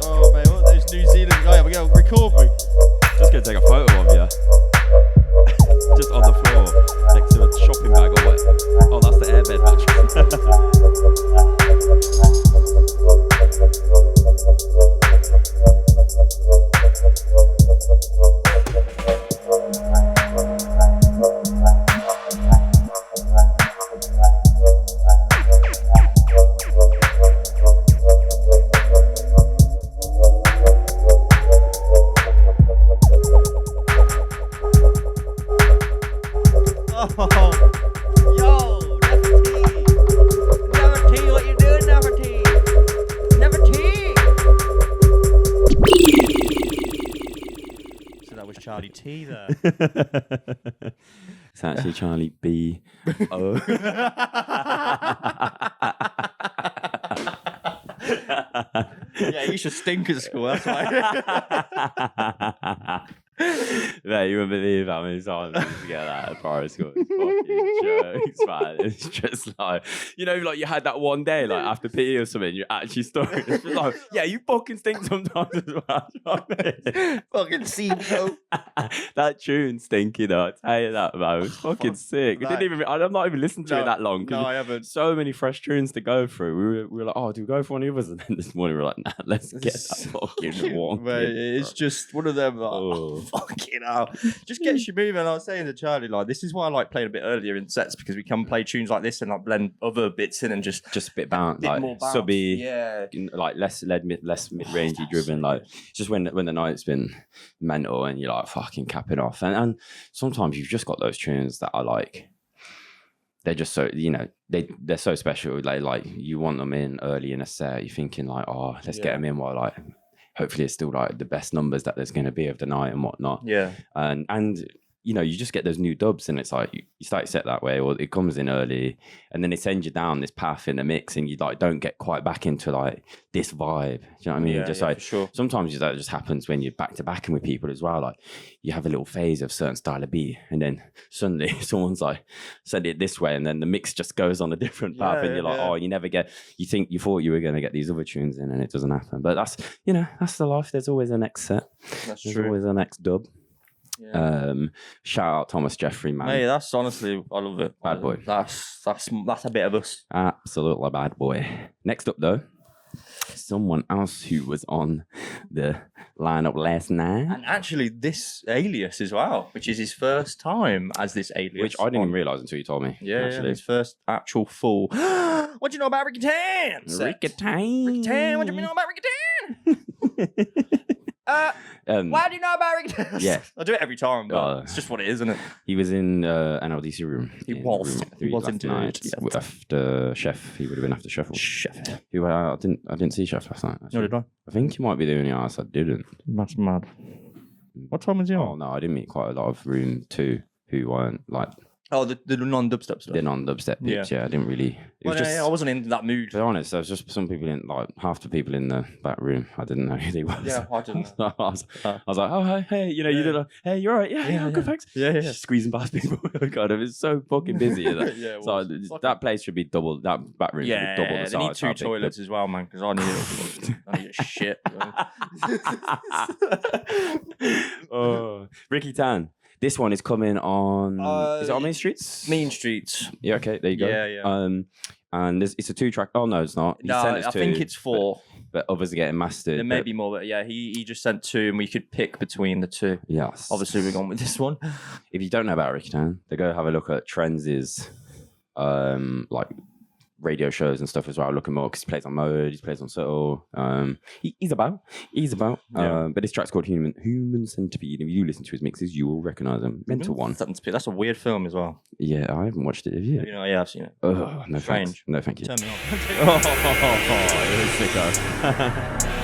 Oh, man. What are those New Zealand guys? We got to record me. Just gonna take a photo of you. Just on the floor, next to a shopping bag or what? Oh, that's the airbed mattress. T there. It's actually Charlie B. O. Yeah, you should stink at school. That's why. Mate, you wouldn't believe how many times I used to get that at primary school. It's fucking jokes, man. It's just like, you know, like you had that one day, like after PE or something, you actually started. It's just like, yeah, you fucking stink sometimes as well. You know what I mean? Fucking CEO. That tune stinky though, I tell you that, man. It was fucking sick. Like, I'm not even listening to it that long. No, I haven't. So many fresh tunes to go through. We were like, oh, do we go for one of the others? And then this morning we were like, nah, let's get that fucking one. Mate, it's just one of them, like, oh, fucking hell. Just gets you moving. I was saying to Charlie, like, this is why I like playing a bit earlier in sets, because we can play tunes like this and like blend other bits in and just a bit bounce, like more bounce. subby, yeah, like less mid-rangey driven. Like just when the night's been mental and you're like fucking capping off, and sometimes you've just got those tunes that are like they're just so, you know, they're so special. Like you want them in early in a set. You're thinking like, oh, let's get them in while like, hopefully it's still like the best numbers that there's going to be of the night and whatnot. Yeah. And you know, you just get those new dubs and it's like you start set that way, or it comes in early and then it sends you down this path in the mix and you like don't get quite back into like this vibe. Do you know what I mean? Yeah, just yeah, like for sure. sometimes that just happens when you're back to backing with people as well. Like you have a little phase of certain style of beat and then suddenly someone's like said it this way and then the mix just goes on a different path and you're like, oh, you thought you were going to get these other tunes in and it doesn't happen. But that's, you know, that's the life. There's always a next set. There's always a next dub. Yeah. Shout out Thomas Jeffrey, man. Hey, that's honestly, I love it. Bad boy. That's a bit of us. Absolutely bad boy. Next up though, someone else who was on the lineup last night. And actually this alias as well, which is his first time as this alias. Which I didn't even realise until you told me. Yeah, actually. his first actual full. What do you know about Ricky Tan? Ricky Tan. Ricky Tan, what do you know about Ricky Tan? Why do you know about Ricky Tan? Yeah. I do it every time, but it's just what it is, isn't it? He was in NLDC room. He was last night. indeed. After Chef. He would have been after Chef. Chef. I didn't see Chef last night. No, did I? I think he might be the only artist I didn't. That's mad. What time was he Oh on? no, I did meet quite a lot of room 2 who weren't like Oh, the non-dubstep stuff. the non-dubstep peeps. Yeah, I didn't really. It was just. I wasn't in that mood. To be honest, there was just some people in, like, half the people in the back room. I didn't know who they was. Yeah, I didn't. So I was like, oh, hey, you know, you did hey, you're right. Yeah, good, thanks. Yeah. Squeezing past people. God, it was so fucking busy. Yeah, so that place should be double, that back room should be double the size. they need 2 toilets as well, man, because I need a shit. Oh, Ricky Tan. This one is coming on. Is it on Main Streets? Mean Streets. Yeah. Okay. There you go. Yeah. And it's a 2-track. Oh no, it's not. He sent us I 2, think it's 4. But others are getting mastered. There may be more, but yeah, he just sent 2, and we could pick between the 2. Yes. Obviously, we're going with this one. If you don't know about Ricky Tan, they go have a look at Trends' like radio shows and stuff as well. Look him up because he plays on M.U.D, he plays on Subtle. He's about. Yeah. But this track's called Human Centipede. If you listen to his mixes, you will recognise him. Mental one. That's a weird film as well. Yeah, I haven't watched it. Have you? Yeah, I've seen it. Oh, no Strange. thanks. No, thank you. Turn me on. You're a sicko.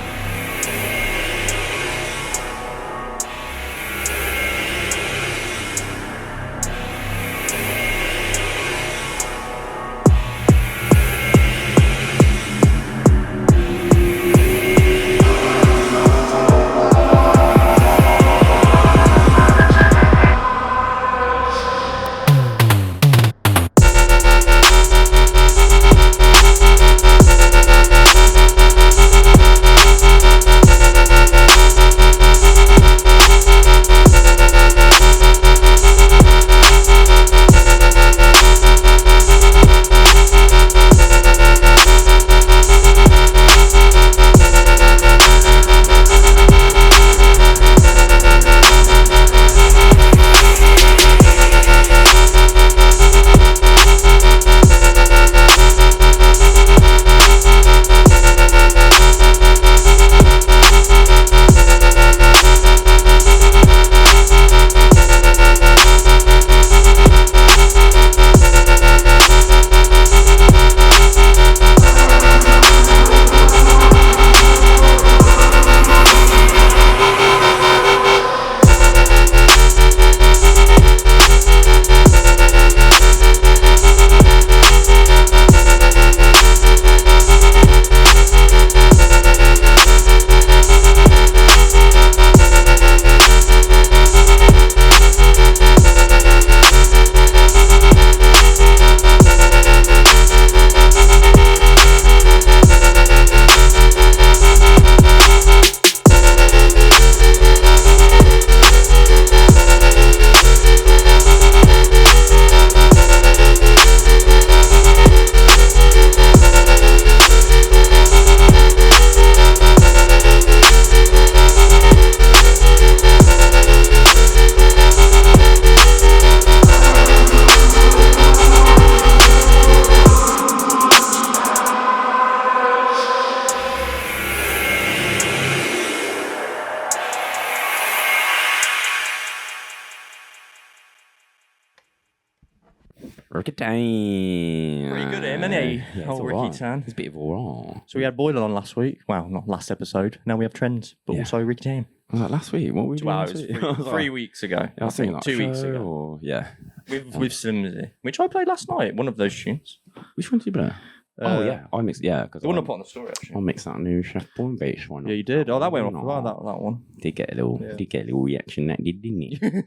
Ricky Tan. Pretty good, isn't he? Yeah, it's Old all Ricky right. Tan. It's a bit of all right. So we had Boiler on last week. Well, not last episode. Now we have Trends, but Yeah. also Ricky Tan. Was that last week? What were we doing Well, last it week? was 3 weeks ago. I was thinking like 2 weeks show ago. Or, yeah. With Slimsy, which I played last night. One of those tunes. Which one did you play? Oh yeah, I mixed. Yeah, because The one I put on the story actually. I mixed that new Chef Boy bass one. Yeah, you did. Oh, that went off well. That one. Did get a little reaction that didn't it?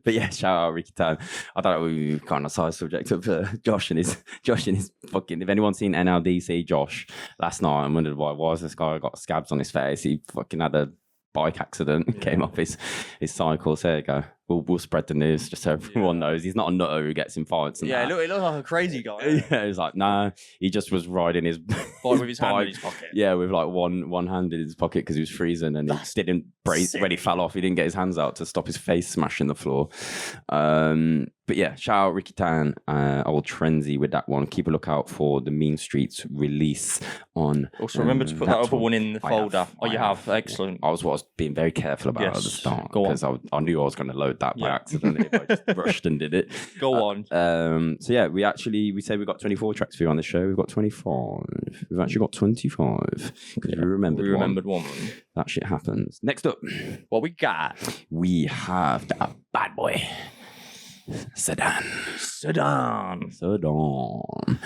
But yeah, shout out Ricky Tan. I don't know, we kind of side subject of Josh and his fucking. If anyone's seen NLDC Josh last night and wondered why has this guy got scabs on his face? He fucking had a bike accident, came off his cycle. So there you go. We'll spread the news just so everyone knows he's not a nutter who gets in fights. And Yeah, that. he looked like a crazy guy. Yeah, he's like, nah, he just was riding his Bike with his hand in his pocket. Yeah, with like one hand in his pocket because he was freezing and he didn't brace when he fell off. He didn't get his hands out to stop his face smashing the floor. But yeah, shout out Ricky Tan, old Trenzy with that one. Keep a lookout for the Mean Streets release on. Also, remember to put that other one in the folder. I You have. Excellent. I was being very careful about at the Yes, start go on. because I knew I was going to load that by accident if I just rushed and did it. Go on. So yeah, we said we got 24 tracks for you on the show. We've got 25. We've actually got 25 because we remembered one. That shit happens. Next up, What we got? we have the bad boy. Sedan. Another dub.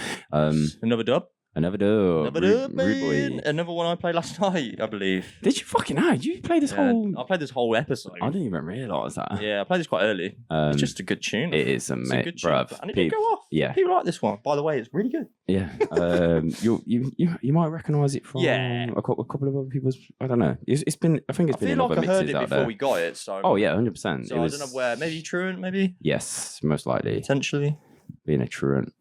Another dub. Another dub, Rude boy. man. Another one I played last night, I believe. Did you fucking know? Did you play this whole? I played this whole episode. I didn't even realise that. Yeah, I played this quite early. It's just a good tune. It is, It's a mate, good tune, bruv. and it did go off. Yeah. People like this one. By the way, it's really good. Yeah, you might recognise it from a couple of other people's. I don't know. It's been. I think it's been in feel other like I heard mixes it out before there. we got it. So. Oh yeah, 100%. So I don't know where. Maybe Truant. Maybe. Yes, most likely. Potentially. Being a truant,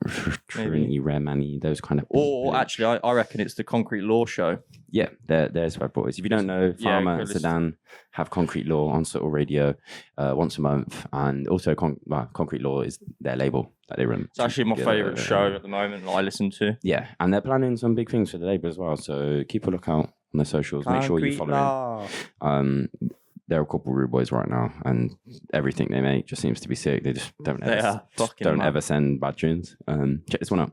rare manny, those kind of. Or actually, I reckon it's the Concrete Law show. Yeah, there's Red Boys. If you don't know, Pharma and Sedan have Concrete Law on Subtle Radio once a month, and also Concrete Law is their label that they run. It's actually my favourite show at the moment that I listen to. Yeah, and they're planning some big things for the label as well. So keep a lookout on their socials. Make sure you follow them. They're a couple of rude boys right now, and everything they make just seems to be sick. They just don't ever send bad tunes. Check this one out.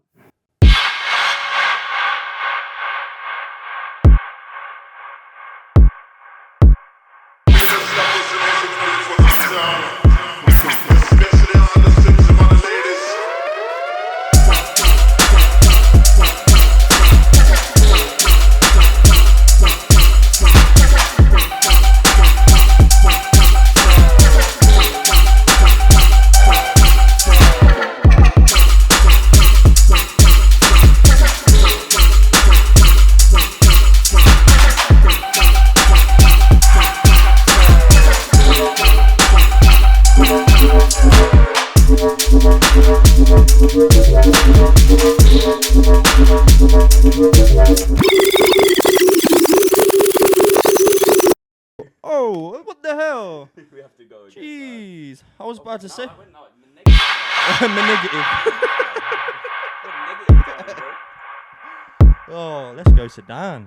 Oh, what the hell? We have to go again. Jeez, I was about to say. Negative. Oh, let's go Sedan.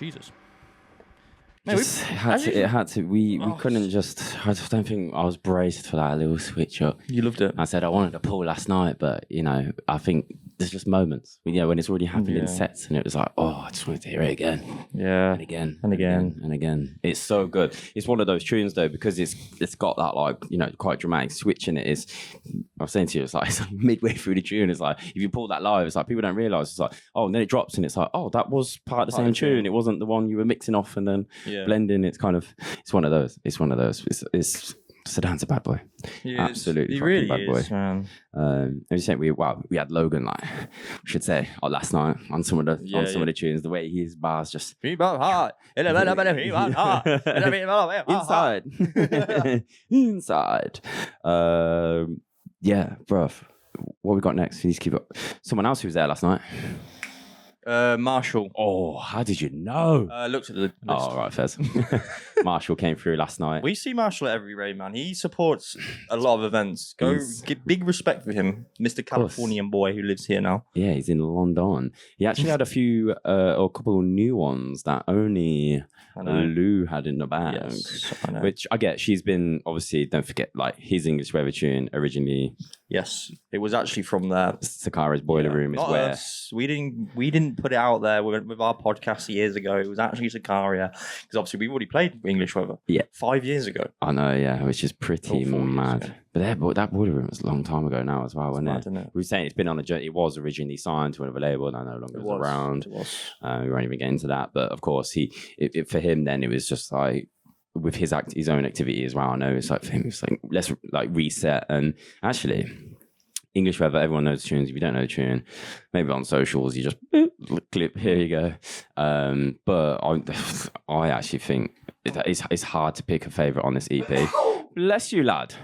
Jesus. Just, it had to. We couldn't just. I just don't think I was braced for that little switch up. You loved it. I said I wanted to pull last night, but I think there's just moments. When it's already happened in sets, and it was like, oh, I just wanted to hear it again. Yeah. And again. And again. And again. It's so good. It's one of those tunes though, because it's got that quite dramatic switch in it. I was saying to you, it's like midway through the tune. It's like if you pull that live, it's like people don't realize. It's like, oh, and then it drops, and it's like, oh, that was part of the same tune. It wasn't the one you were mixing off and then blending. It's one of those. It's Sedan's a bad boy. Absolutely, he really bad boy. Is, man. We had Logan, we should say, last night on some of the tunes. The way his bars just inside. Yeah, bruv. What we got next? Please keep up. Someone else who was there last night. Marshall. Oh, how did you know? Looked at the list. Oh, right, Fez. Marshall came through last night. We see Marshall at every rave, man. He supports a lot of events. Give big respect for him, Mr. Californian boy who lives here now. Yeah, he's in London. He actually had a couple new ones that only Lou had in the bag. Yes, I know. Which I get. She's been, obviously, don't forget, his English weather tune originally. Yes, it was actually from there. Sakara's Boiler Room is where we didn't put it out there with our podcast years ago. It was actually Sakaria, because obviously we've already played English weather 5 years ago. I know, yeah, which is pretty mad. But that Boiler Room was a long time ago now as well, wasn't it? We were saying it's been on a journey. It was originally signed to another label, and no longer was around. It was. We won't even get into that, but of course, for him then it was just like, with his own activity as well. I know it's like for him, it's like let's reset. And actually, English weather, everyone knows the tunes. If you don't know the tune, maybe on socials you just clip, here you go. But I actually think it's hard to pick a favourite on this EP. Bless you, lad.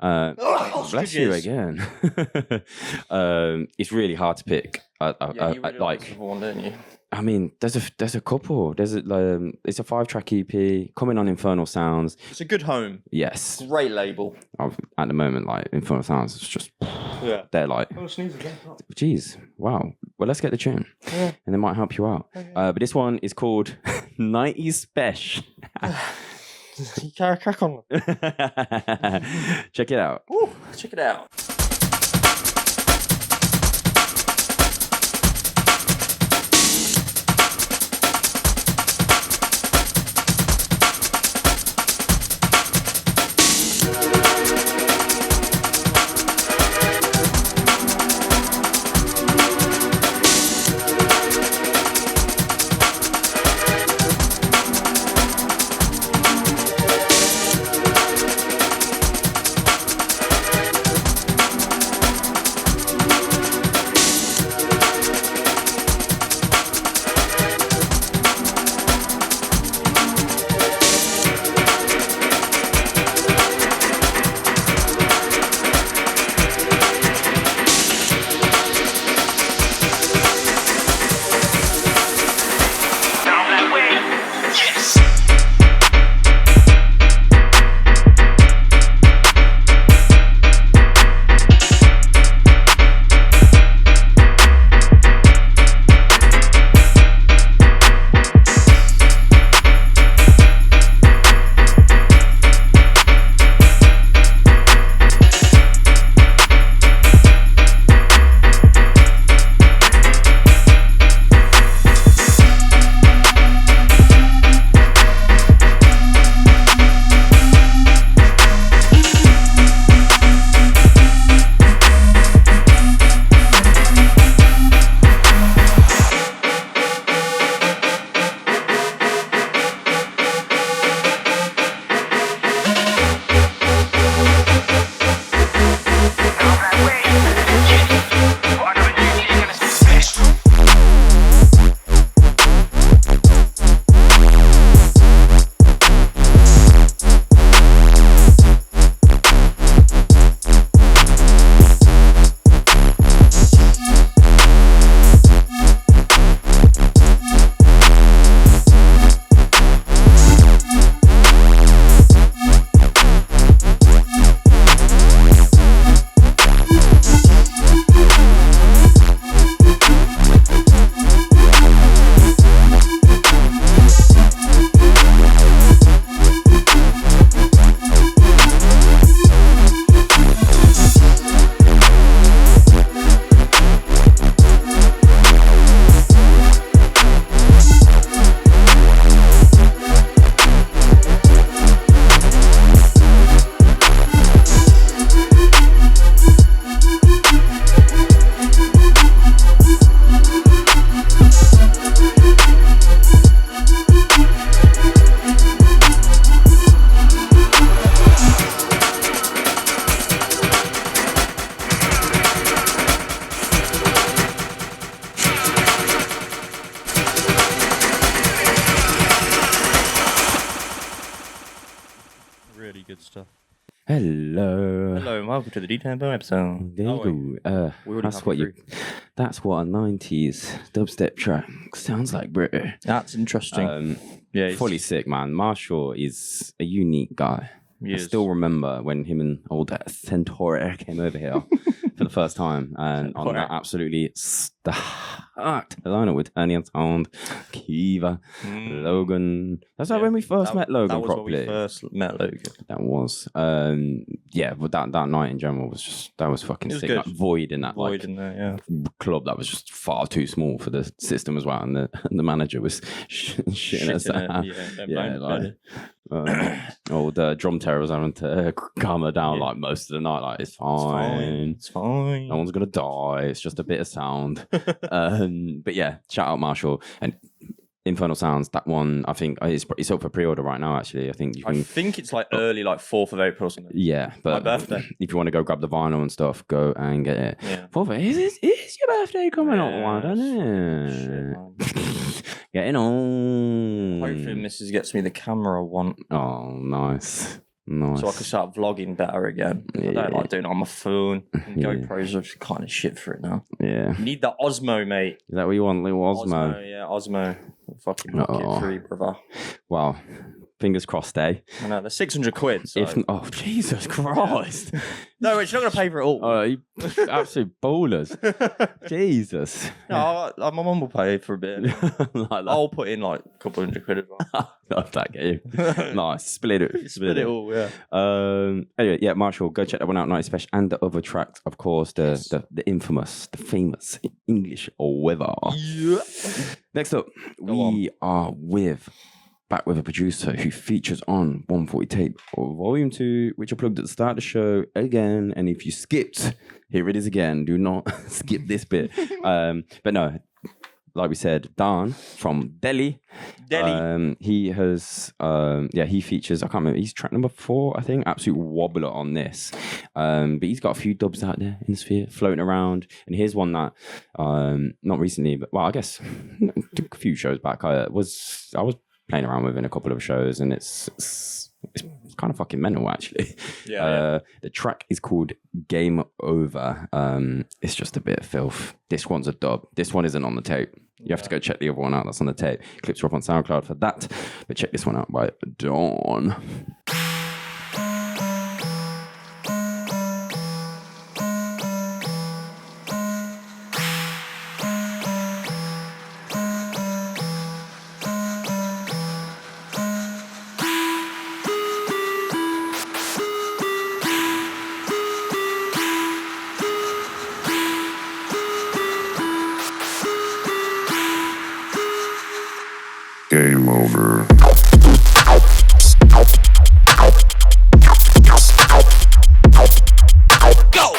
Bless you again. It's really hard to pick. You really like one, don't you? I mean, there's a couple. It's a 5-track EP coming on Infernal Sounds. It's a good home. Yes. Great label. At the moment, Infernal Sounds is just they're like, geez, wow. Well, let's get the tune, and it might help you out. But this one is called 90s Spesh. You can't crack on. Check it out. Ooh, check it out. Hello. Hello and welcome to the D-Tempo episode. There you go. That's what a 90s dubstep track sounds like, bro. That's interesting. Yeah, fully sick, man. Marshall is a unique guy. I still remember when him and old Centaur came over here for the first time, and on that absolutely stacked lineup with INFERNAL SOUND, Kyber, Logan. That's like when we first met Logan properly. That was when we first met Logan. That was, but that night in general was fucking sick. Good. Like Void in that in there, club that was just far too small for the system as well, and the manager was shitting us out. The drum terror was having to calm her down like most of the night. Like it's fine. No one's gonna die. It's just a bit of sound. But yeah, shout out Marshall and Infernal Sounds. That one, I think it's up for pre-order right now. Actually, I think I think it's like early, like 4th of April or something. Yeah, but my birthday. If you want to go grab the vinyl and stuff, go and get it. Yeah. 4th, is your birthday coming up? Why don't it? Getting on. Hopefully, Mrs. gets me the camera I want. Oh, nice. Nice. So I can start vlogging better again. I don't like doing it on my phone. GoPros are just kind of shit for it now. Yeah. You need the Osmo, mate. Is that what you want, little Osmo? Osmo. Fucking market free, brother. Wow. Fingers crossed, eh? I know, they're 600 quid. So. Oh, Jesus Christ. No, you're not going to pay for it all. Oh, you absolute ballers. Jesus. No, my mum will pay for a bit. Like I'll put in like a couple $100 quid as well. Love that game. Nice. Split it. Split it all, yeah. Anyway, yeah, Marshall, go check that one out, Night Spesh, and the other tracks, of course, the infamous, the famous English Weather. Yeah. Next up, we are back with a producer who features on 140 Tape Volume 2, which I plugged at the start of the show again. And if you skipped, here it is again. Do not skip this bit. But no, like we said, Dan from Delhi. He has, he features, I can't remember, he's track number 4, I think. Absolute wobbler on this. But he's got a few dubs out there in the sphere floating around. And here's one that, not recently, but well, I guess a few shows back, I was playing around with in a couple of shows, and it's kind of fucking mental, actually. The track is called Game Over. It's just a bit of filth. This one's a dub. This one isn't on the tape. You have to go check the other one out that's on the tape. Clips are up on SoundCloud for that, but check this one out by Dawn. Game over. Go!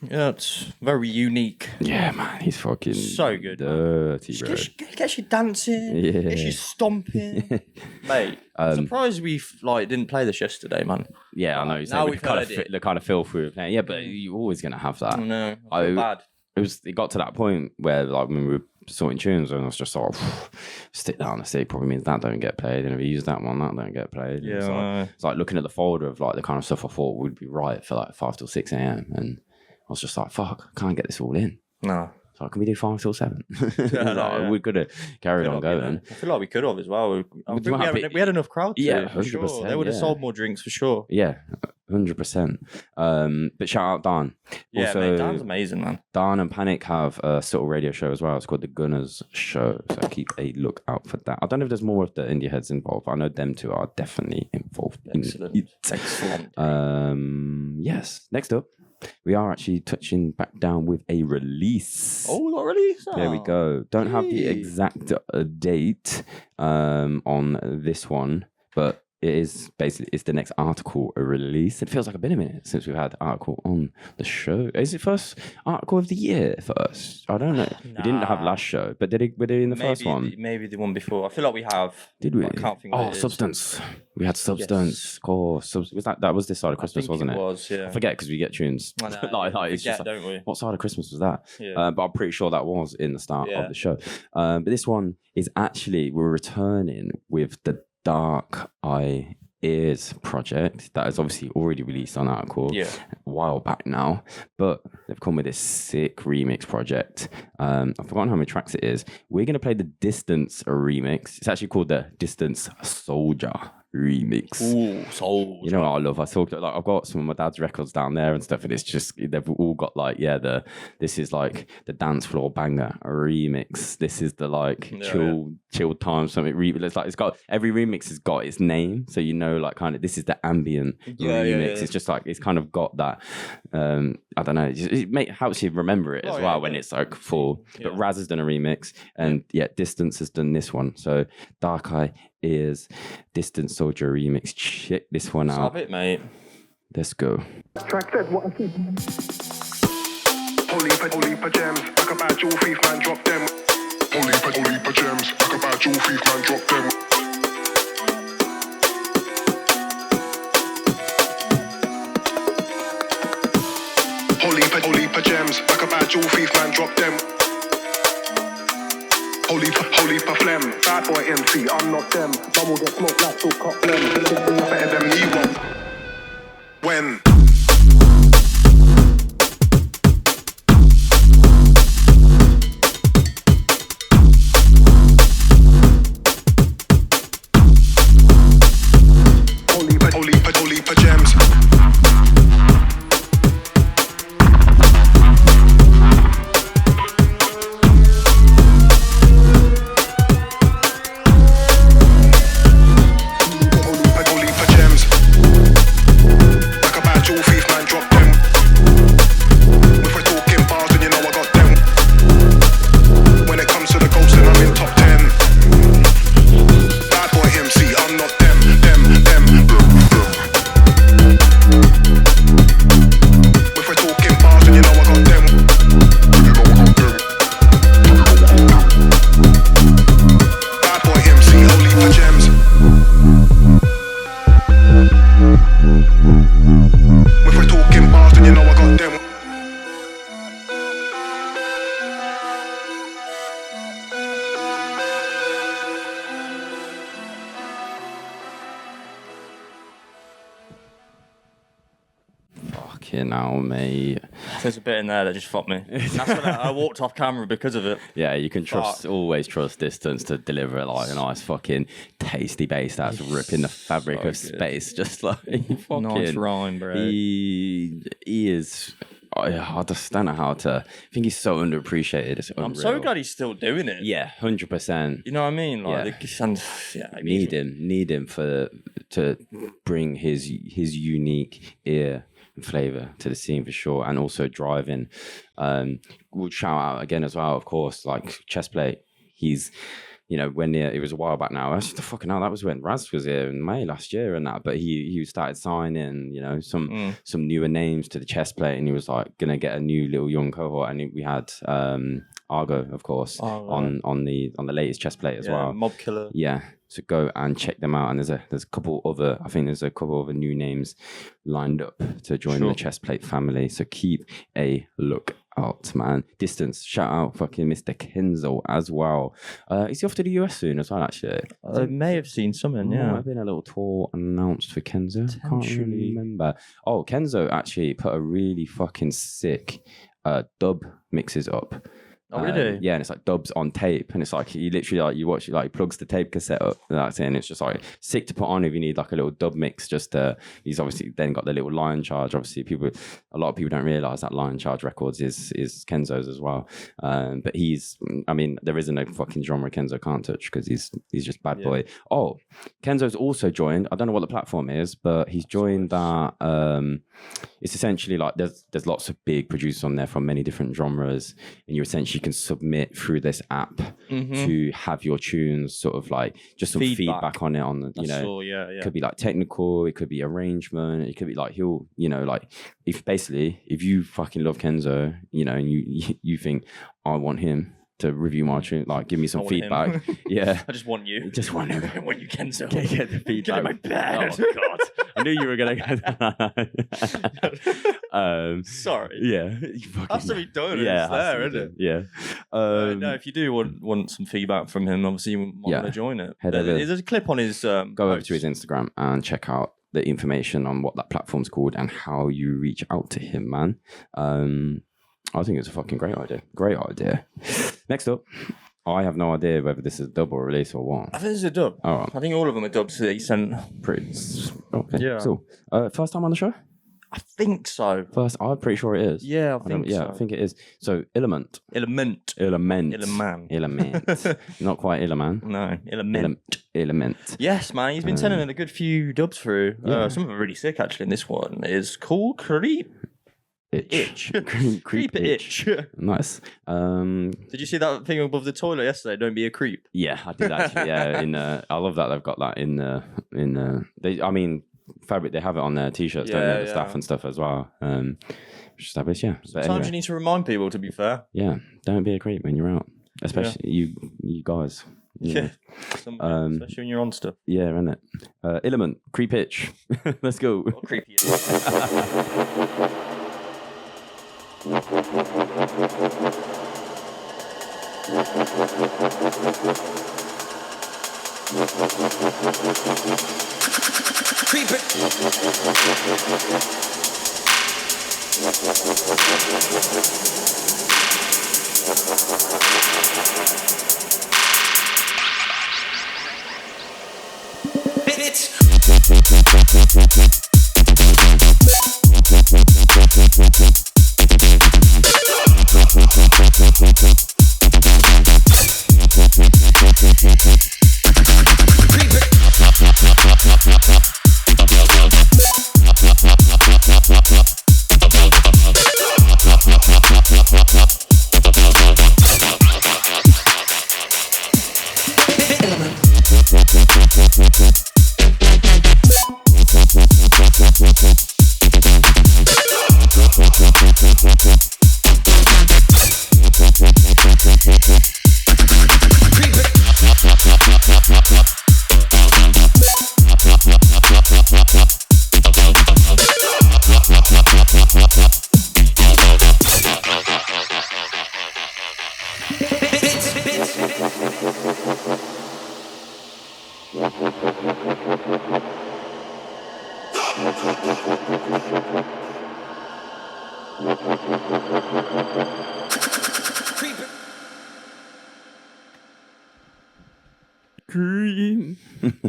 Yeah, it's very unique. Yeah, man, he's fucking so good. dirty, bro. Gets you dancing. Yeah. Gets you stomping, mate. I'm surprised we didn't play this yesterday, man. Yeah, I know. Now we've heard the kind of feel through playing. Yeah, but you're always gonna have that. Oh, no, I feel bad. It got to that point where like when we were sorting tunes and I was just sort of stick that on the stick probably means that don't get played, and if you use that one that don't get played. Yeah, it's like looking at the folder of like the kind of stuff I thought would be right for like 5 till 6 a.m. and I was just like, fuck, I can't get this all in. No. So can we do 5 till 7? We could have carried on going. I feel like we could have as well. We had enough crowd to, yeah, 100%. Sure. They would have sold more drinks for sure. Yeah, 100%. But shout out Dan. Yeah, also, mate, Dan's amazing, man. Dan and Panic have a subtle radio show as well. It's called the Gunners Show. So keep a look out for that. I don't know if there's more of the indie heads involved. I know them two are definitely involved. Excellent. Excellent. Yes. Next up, we are actually touching back down with a release. Oh, we got a release? There we go. Don't have the exact date on this one, but it is basically, it's the next article release. It feels like it's been a minute since we've had article on the show. Is it first article of the year for us? I don't know. We didn't have last show, but were they in the first one? Maybe the one before. I feel like we have. Did we? I can't think of it. Substance. We had Substance. Of course. Was that was this side of Christmas, wasn't it? It was, yeah. I forget because we get tunes. I know, it's just don't we? What side of Christmas was that? Yeah. But I'm pretty sure that was in the start of the show. But this one is actually, we're returning with the Darkai Ears project that is obviously already released on Article a while back now, but they've come with this sick remix project. I've forgotten how many tracks it is. We're going to play the Distance remix. It's actually called the Distance Souljah remix. Ooh, Souljah. You know what I love? I've got some of my dad's records down there and stuff, and it's just, they've all got like, this is like the dance floor banger remix. This is the like chill time something. It's like, it's got, every remix has got its name, so you know, like kind of, this is the ambient remix. It's just like, it's kind of got that, I don't know, it helps you remember it as well when it's like full. But Raz has done a remix, and Distance has done this one. So Darkai Ears Distance Souljah remix. Check this one out. Stop it, mate. Let's go. Track said what I keep. Holy for gems, like a bad jewel thief, man, drop them. Holy for gems, like a bad jewel thief, man, drop them. Holy for gems, like a bad jewel thief, man, drop them. Holy for phlegm, bad boy MC, I'm not them. Bubble get smoked like still cop blem. Better than me one. When? Holy for gems. Now, mate. There's a bit in there that just fucked me. That's when I walked off camera because of it. Yeah, you can always trust Distance to deliver like a nice fucking tasty bass that's ripping the fabric of space. Just like fucking nice rhyme, bro. He is. I just don't know how to. I think he's so underappreciated. It's unreal. I'm so glad he's still doing it. Yeah, 100%. You know what I mean? Like, need him to bring his unique ear and flavor to the scene for sure, and also driving. We'll shout out again as well, of course, like Chestplate. He's you know, when it was a while back now. That's the fucking hell. That was when Raz was here in May last year and that. But he started signing, you know, some newer names to the chest plate, and he was like gonna get a new little young cohort. And we had Argo, of course, on the latest chest plate as well. Mob Killer. Yeah. So go and check them out. And there's a couple other, I think there's a couple other new names lined up to join the chest plate family. So keep a look out, man. Distance, shout out fucking Mr. Kenzo as well. Is he off to the US soon as well, actually? I may have seen something, There have been a little tour announced for Kenzo. Can't really remember. Oh, Kenzo actually put a really fucking sick dub mixes up. Oh, really? Yeah, and it's like dubs on tape, and it's like he literally like you watch it, like he plugs the tape cassette up, and that's it. And it's just like sick to put on if you need like a little dub mix. Just he's obviously then got the little Lion Charge. Obviously, a lot of people don't realize that Lion Charge Records is Kenzo's as well. But I mean, there isn't a fucking genre Kenzo can't touch because he's just bad boy. Oh, Kenzo's also joined. I don't know what the platform is, but he's joined that. It's essentially like there's lots of big producers on there from many different genres, and you essentially can submit through this app to have your tunes sort of like just some feedback on it. On the, you know, it could be like technical, it could be arrangement, it could be like he'll, you know, like if you fucking love Kenzo, you know, and you think I want him to review my tune, like give me some feedback. Yeah, I just want you. Just want him. I want you, Kenzo. Get the feedback. Get in my bed. Oh God, I knew you were gonna get that. Sorry. Yeah, has to be done. Yeah, it's there, isn't it? Yeah. No, if you do want some feedback from him, obviously you might want to join it. There's a clip on his. Go over to his Instagram and check out the information on what that platform's called and how you reach out to him, man. I think it's a fucking great idea. Great idea. Next up, I have no idea whether this is a dub or release or what. I think this is a dub. All right. I think all of them are dubs that he sent. Pretty. Okay. Yeah. So, first time on the show? I think so. First, I'm pretty sure it is. Yeah, I think so. Yeah, I think it is. So, Element. Element. Not quite Element. No, Element. Yes, man. He's been sending a good few dubs through. Some of them are really sick, actually. And this one is called Creep Itch. Creep Itch. Nice. Did you see that thing above the toilet yesterday? Don't be a creep. Yeah, I did actually. Yeah, I love that they've got that in Fabric. They have it on their t-shirts, don't they? The staff and stuff as well. Which is established, yeah. Sometimes you need to remind people. To be fair. Yeah, don't be a creep when you're out, especially you guys. Yeah. Especially when you're on stuff. Yeah, isn't it? Element, Creep Itch. Let's go. What creepy is Creep it.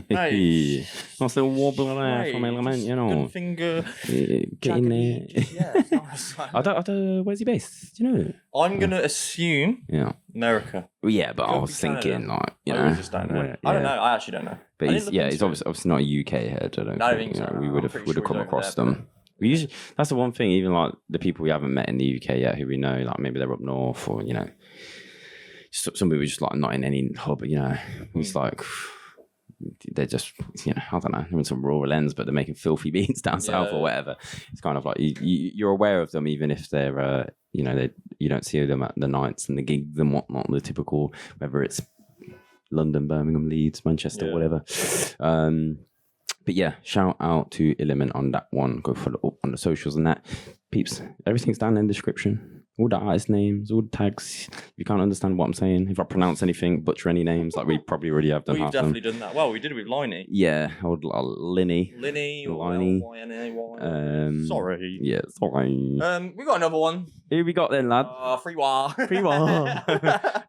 Hey, nice little wobble there from Element, you know. Good finger. Get in there. Yeah, it's nice. I don't. Where's he based? Do you know? I'm gonna assume America. Well, yeah, but I was thinking like, you know, just don't know. I don't know. I actually don't know. But he's obviously not a UK head. I don't think so. We would have come across them. We usually, that's the one thing. Even like the people we haven't met in the UK yet, who we know, like maybe they're up north or you know, some people just like not in any hub, you know. It's like they're just, you know, I don't know, in some rural ends, but they're making filthy beats down south or whatever. It's kind of like you're aware of them, even if they're, you know, you don't see them at the nights and the gigs and whatnot. The typical, whether it's London, Birmingham, Leeds, Manchester, whatever. But yeah, shout out to Element on that one. Go follow up on the socials and that. Peeps, everything's down in the description. All the artist names, all the tags. If you can't understand what I'm saying, if I pronounce anything, butcher any names, like we probably already have done. We've definitely done that. Well, we did it with LYNY. Yeah, old LYNY. LYNY. Sorry. Yeah, sorry. We got another one. Who we got then, lad? Free War. Free War.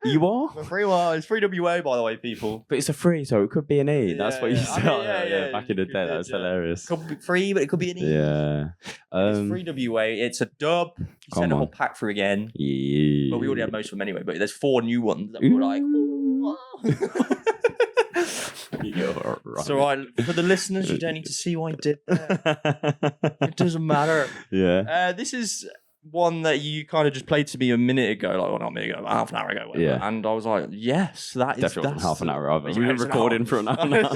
You are? Free War. It's free WA, by the way, people. But it's a free, so it could be an E. That's what you said. Back in the day, that was hilarious. Could be free, but it could be an E. Yeah. It's free WA. It's a dub. You send a whole pack through again. Yeah. But we already had most of them anyway. But there's 4 new ones that we were like, ooh. Right. So for the listeners, you don't need to see what I did there. It doesn't matter. Yeah. This is one that you kind of just played to me a minute ago, like, well, not a minute ago, half an hour ago. Whatever. Yeah. And I was like, yes, that is definitely half an hour of it. Yeah, We've been recording for an hour now.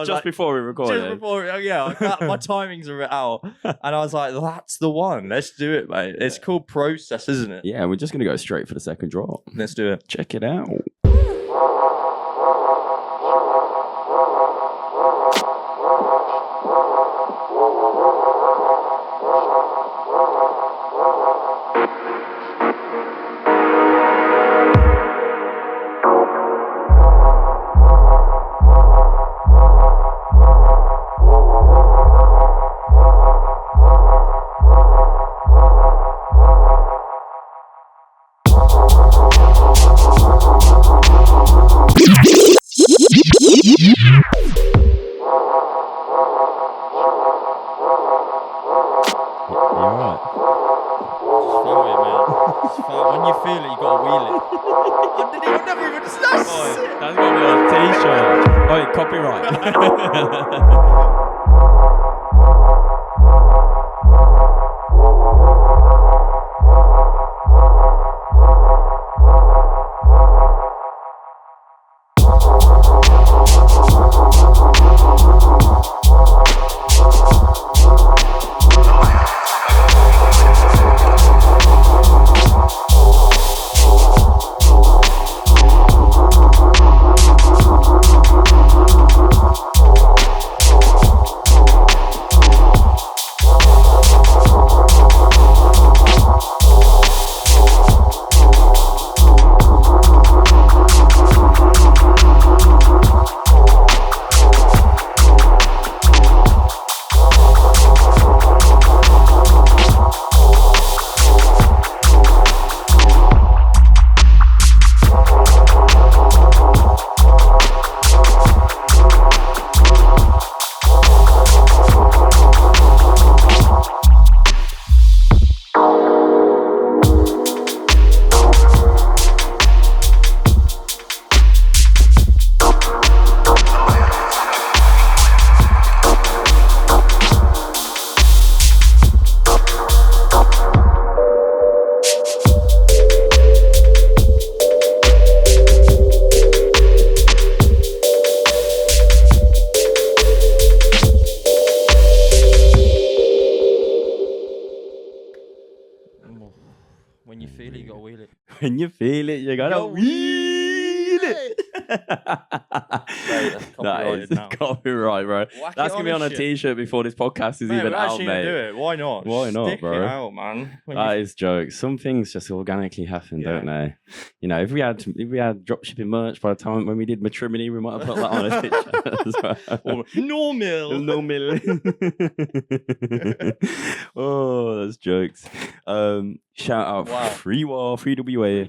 Just before we recorded. Just before, my timings are out. And I was like, that's the one. Let's do it, mate. It's called Process, isn't it? Yeah, we're just going to go straight for the second drop. Let's do it. Check it out. When you feel it, you gotta wheel it. I've never even that's That's gonna be on a t-shirt. Oh, copyright. When you feel it, you gotta wheel it. When you feel it, you gotta wheel it. That is copyright, bro. That's gonna be on a t-shirt before this podcast is even out, mate. Do it. Why not? Why not, Stick bro? it out, man. That is jokes. Some things just organically happen, don't they? You know, if we had dropshipping merch by the time when we did matrimony, we might have put that on a t-shirt as well. Or normal. Oh, that's jokes. Shout out Free War, Free WA.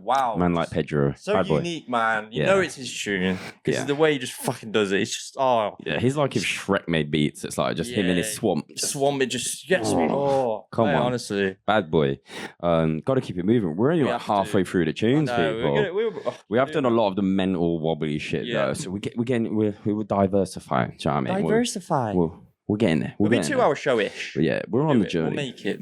Wow. Man like Pedro. So unique, man. You know it's his tune. Because the way he just fucking does it, it's just, Yeah, he's like if Shrek made beats. It's like just him in his swamp. Swamp, it just gets me. Oh, come on. Honestly. Bad boy. Got to keep it moving. We're only like halfway through the tunes, people. We have done a lot of the mental wobbly shit, though. So we will diversify. Do you know what I mean? Diversify. We're getting there. We'll be 2 hour show-ish. Yeah, we're on the journey. We'll make it.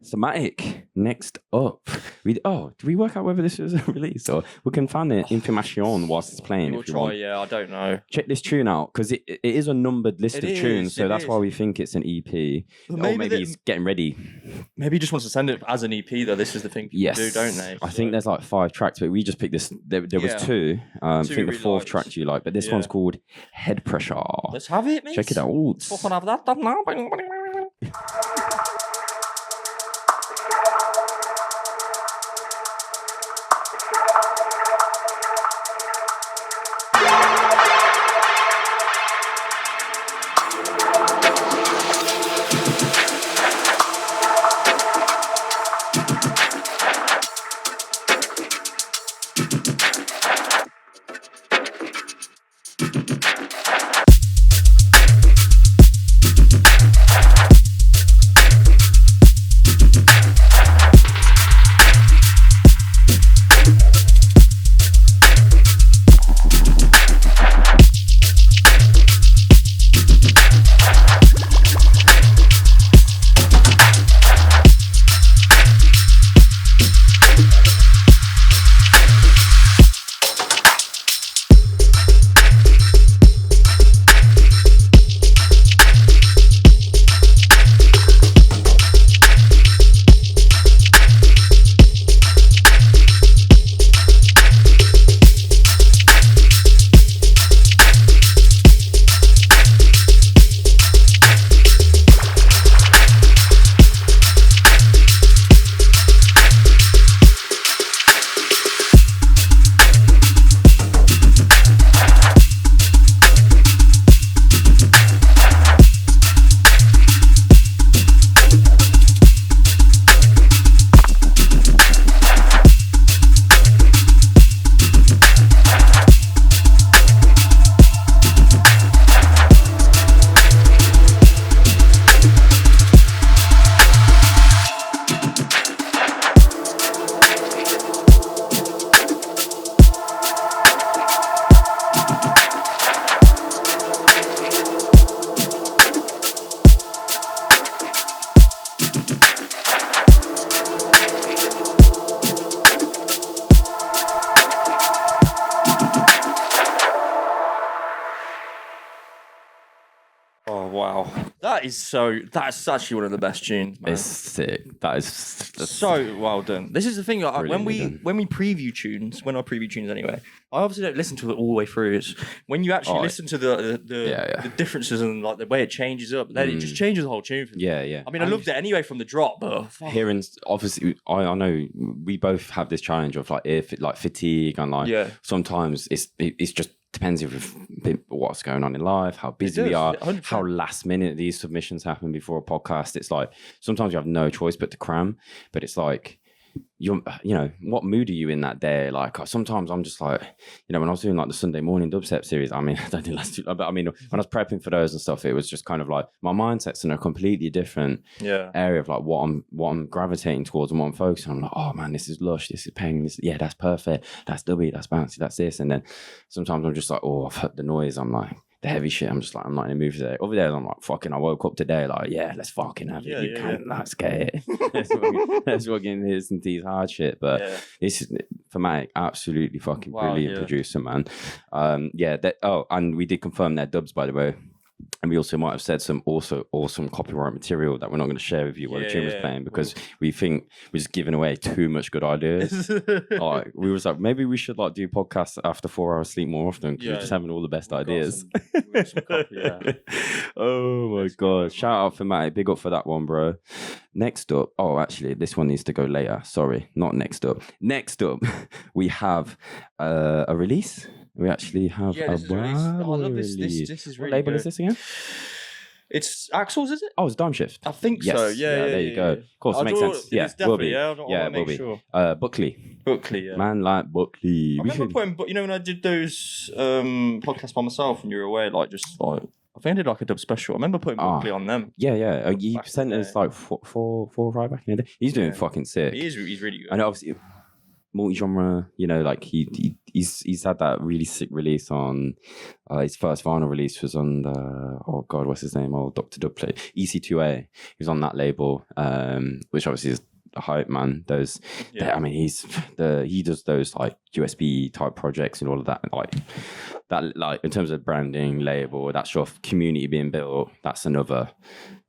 Thematic. Next up, did we work out whether this was a release or we can find the information whilst it's playing? We'll if you try. want. Yeah, I don't know. Check this tune out because it is a numbered list of tunes, so that's why we think it's an EP. Or maybe he's getting ready. Maybe he just wants to send it as an EP, though. This is the thing people do, don't they? I think there's like 5 tracks, but we just picked this. There was 2. I think the 4th track you like, but this one's called Head Pressure. Let's have it, mate. Check it out. Fucking have that done now. That's actually one of the best tunes, man. It's sick. That's so well done. This is the thing. When we preview tunes, when I preview tunes anyway, I obviously don't listen to it all the way through. It's when you actually listen to the differences and like the way it changes up, then it just changes the whole tune. For me. Yeah. I mean, I loved it anyway from the drop, but hearing obviously, I know we both have this challenge of like fatigue and like sometimes it's just. Depends if what's going on in life, how busy we are, 100%. How last minute these submissions happen before a podcast. It's like sometimes you have no choice but to cram. But it's like what mood are you in that day? Like sometimes I'm just like, when I was doing like the Sunday morning dubstep series, I mean, I don't think last two, but I mean, when I was prepping for those and stuff, it was just kind of like my mindset's in a completely different area of like what I'm gravitating towards and what I'm focusing on. I'm like, oh man, this is lush, this is peng, that's perfect, that's dubby, that's bouncy, that's this. And then sometimes I'm just like, oh, I've heard the noise. I'm like, the heavy shit, I'm just like, I'm not in the mood for that. Over there, I'm like, fucking, I woke up today, like, let's fucking have it. Let's get it. let's fucking listen to these hard shit. But this is Thematic, absolutely fucking brilliant producer, man. And we did confirm their dubs, by the way. And we also might have said some also awesome copyright material that we're not going to share with you while the tune was playing because we think we're just giving away too much good ideas. Like we was like, maybe we should like do podcasts after 4 hours sleep more often because we're just having all the best ideas. Oh my god! Shout out for Matt, big up for that one, bro. Next up, actually, this one needs to go later. Sorry, not next up. Next up, we have a release. We actually have a release. This is really what label good. is this again? It's Axel's, is it? Oh, it's DIMESHIFT. I think so. Yeah, there you go. Of course, it makes sense. Yeah, it's definitely. Will be. Sure. Buckley. Yeah. Man like Buckley. I remember putting, when I did those podcasts by myself and you were away, I think I did like a dub special. I remember putting Buckley on them. Yeah. You sent us like four or five back in the day. He's doing fucking sick. He's really good. And obviously, multi-genre, like he's had that really sick release on his first vinyl release was on the what's his name? Dr. Dubplate, EC2A. He was on that label, which obviously is the hype man. I mean, he does those like USB type projects and all of that. Like in terms of branding, label, that sort of community being built. That's another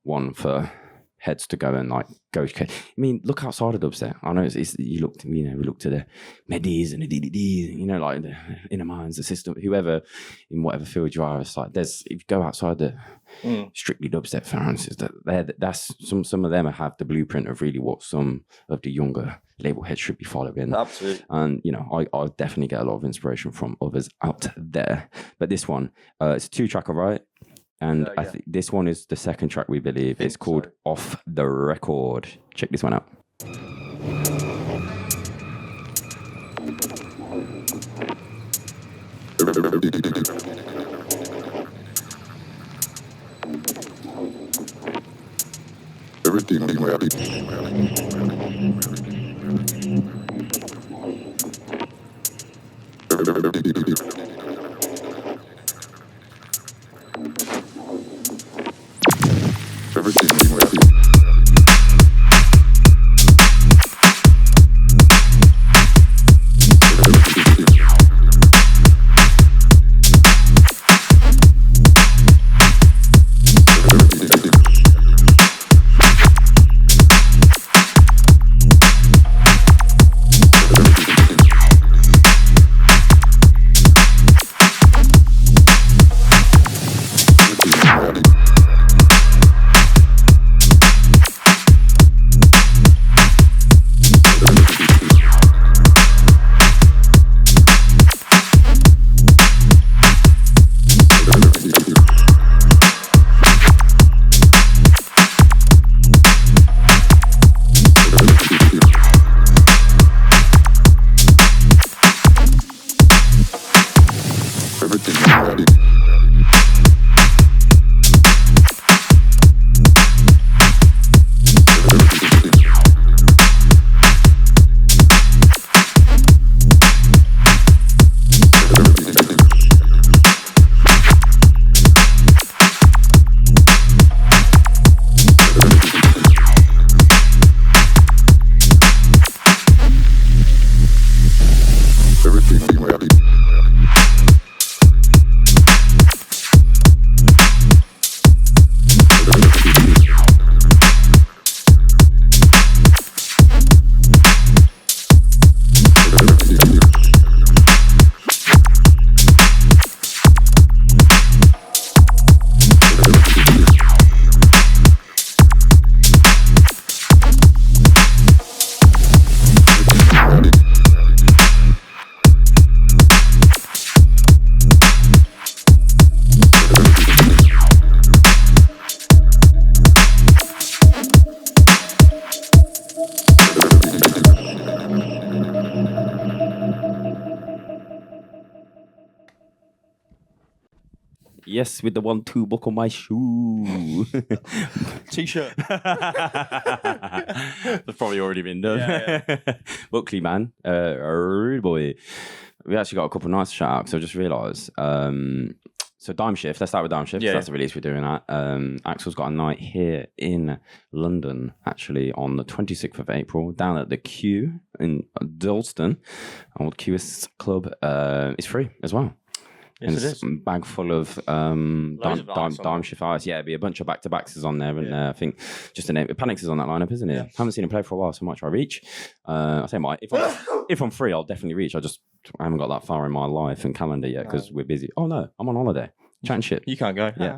one for heads to go and like go. I mean, look outside of dubstep. I know we look to the Medis and the DDDs, like the Inner Minds, the System, whoever in whatever field you are. It's like if you go outside the strictly dubstep fans, that's some of them have the blueprint of really what some of the younger label heads should be following. Absolutely. And I definitely get a lot of inspiration from others out there. But this one, it's a 2-tracker, right? And I think this one is the second track, we believe. It's called Off the Record. Check this one out. Yes, with the 1-2 buckle my shoe. T-shirt. That's probably already been done. Yeah. Buckley, man. Rude boy. We actually got a couple of nice shout outs. I just realised. So DIMESHIFT, let's start with DIMESHIFT. Yeah. That's the release we're doing that. Axel's got a night here in London, actually, on the 26th of April, down at the Q in Dalston, old QS Club. It's free as well. Yes, and it it's a bag full of DIMESHIFT artists. Yeah, it'll be a bunch of back-to-backs is on there. And I think just the name, Panic's is on that lineup, isn't it? Yeah. Haven't seen him play for a while, so I might try reach. I say might. If I'm free, I'll definitely reach. I haven't got that far in my life and calendar yet because we're busy. Oh no, I'm on holiday. Chatting shit. You can't go. Yeah.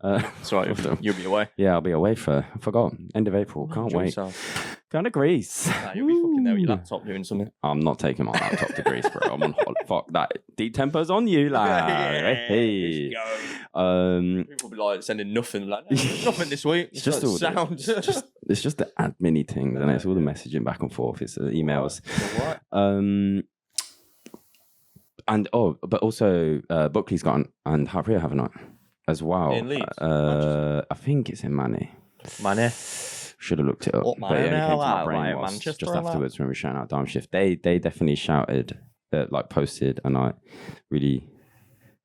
That's right. You'll be away. Yeah, I'll be away I forgot. End of April. Can't Enjoy wait. yourself. Going to Greece. Nah, you'll be fucking there with your laptop doing something. I'm not taking my laptop to Greece, bro. I'm on fuck that. Deep tempo's on you, lad. Hey. People be like sending nothing. Like, no, nothing this week. It's just all sounds. It's just the admin things, and it's all the messaging back and forth. It's the emails. Right. But also Buckley's got and Harvey have a night as well. In Leeds? I think it's in Manny. Manny. Should have looked it up, What, but it only came to my brain Manny, whilst Manchester just or that? afterwards when we were shouting out DIMESHIFT. They definitely shouted, posted a night really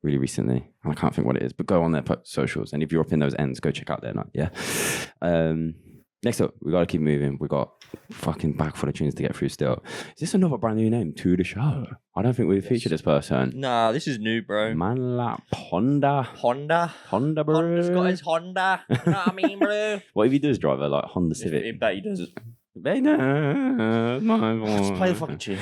recently. I can't think what it is, but go on their socials, and if you're up in those ends, go check out their night. Yeah. Next up, we got to keep moving. We got fucking bag full of tunes to get through still. Is this another brand new name to the show? I don't think we've featured this person. Nah, this is new, bro. Man like Ponda. Honda, bro. Honda's got his Honda. You know what I mean, bro? What if he does drive a like Honda Civic? I bet he does. Let's play the fucking tune.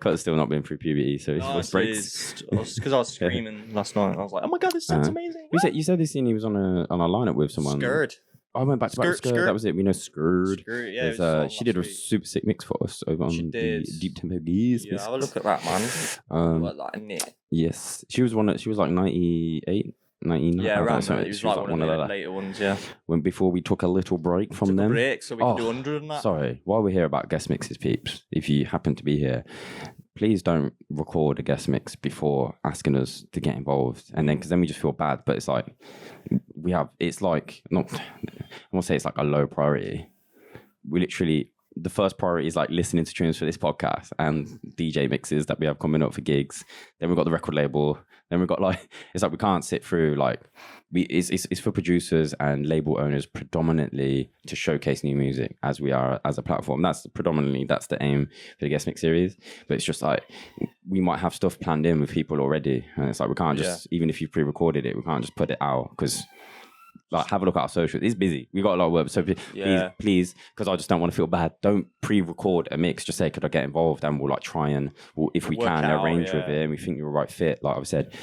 Cutter's still not been through puberty, so his voice breaks. Because I was screaming last night. I was like, "Oh my god, this sounds amazing!" You said this scene he was on a lineup with someone. Skirt. I went back to Skirt. That was it. We know Skirt. Yeah, she did a super sick mix for us over on the Deep Tempo Geese. Yeah, have a look at that, man. Like that, isn't it? Yes, she was like 98. 99. Yeah, around that. It was like one of the later ones, yeah. Before we took a little break from them. So we could do 100 and that. Sorry, while we're here about guest mixes, peeps, if you happen to be here, please don't record a guest mix before asking us to get involved. And then, because then we just feel bad. But it's like, I won't say it's like a low priority. We literally, the first priority is like listening to tunes for this podcast and DJ mixes that we have coming up for gigs. Then we've got the record label. Then we've got like, it's like we can't sit through like, it's for producers and label owners predominantly to showcase new music as we are as a platform. That's the aim for the guest mix series. But it's just like, we might have stuff planned in with people already. And it's like, we can't just, even if you've pre-recorded it, we can't just put it out because like, have a look at our socials. It's busy. We've got a lot of work. So please, because I just don't want to feel bad, don't pre-record a mix. Just say, could I get involved? And we'll like try and, if we can, arrange with it and we think you're a right fit. Like I've said,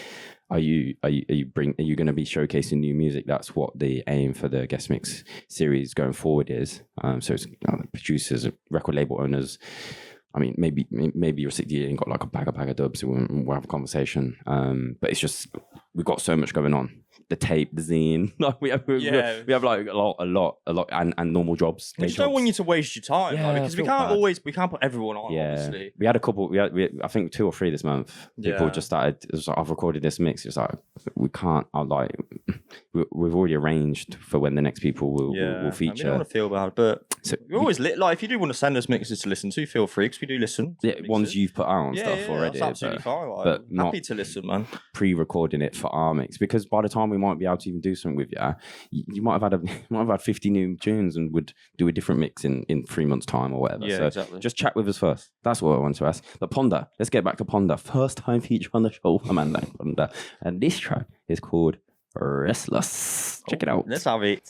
are you going to be showcasing new music? That's what the aim for the guest mix series going forward is. So it's producers, record label owners. I mean, maybe you're 60 and got like a bag of dubs. We'll have a conversation. But it's just, we've got so much going on. The tape, the zine. we have like a lot, and normal jobs. We just don't want you to waste your time, because we can't put everyone on. Yeah. Obviously, we had a couple. We had I think 2 or 3 this month. People just started. It was like, I've recorded this mix. It's like we can't. We've already arranged for when the next people will feature. We don't want to feel bad, but we're always like if you do want to send us mixes to listen to, feel free because we do listen. Yeah, ones you've put out and stuff already. That's absolutely fine. But happy to listen, man. Pre-recording it for our mix because by the time we might be able to even do something with you might have had 50 new tunes and would do a different mix in 3 months time or whatever. So exactly. Just chat with us first. That's what I want to ask. But Ponda, let's get back to Ponda. First time feature on the show, a man named Ponda, and this track is called Restless. Check it out. Let's have it.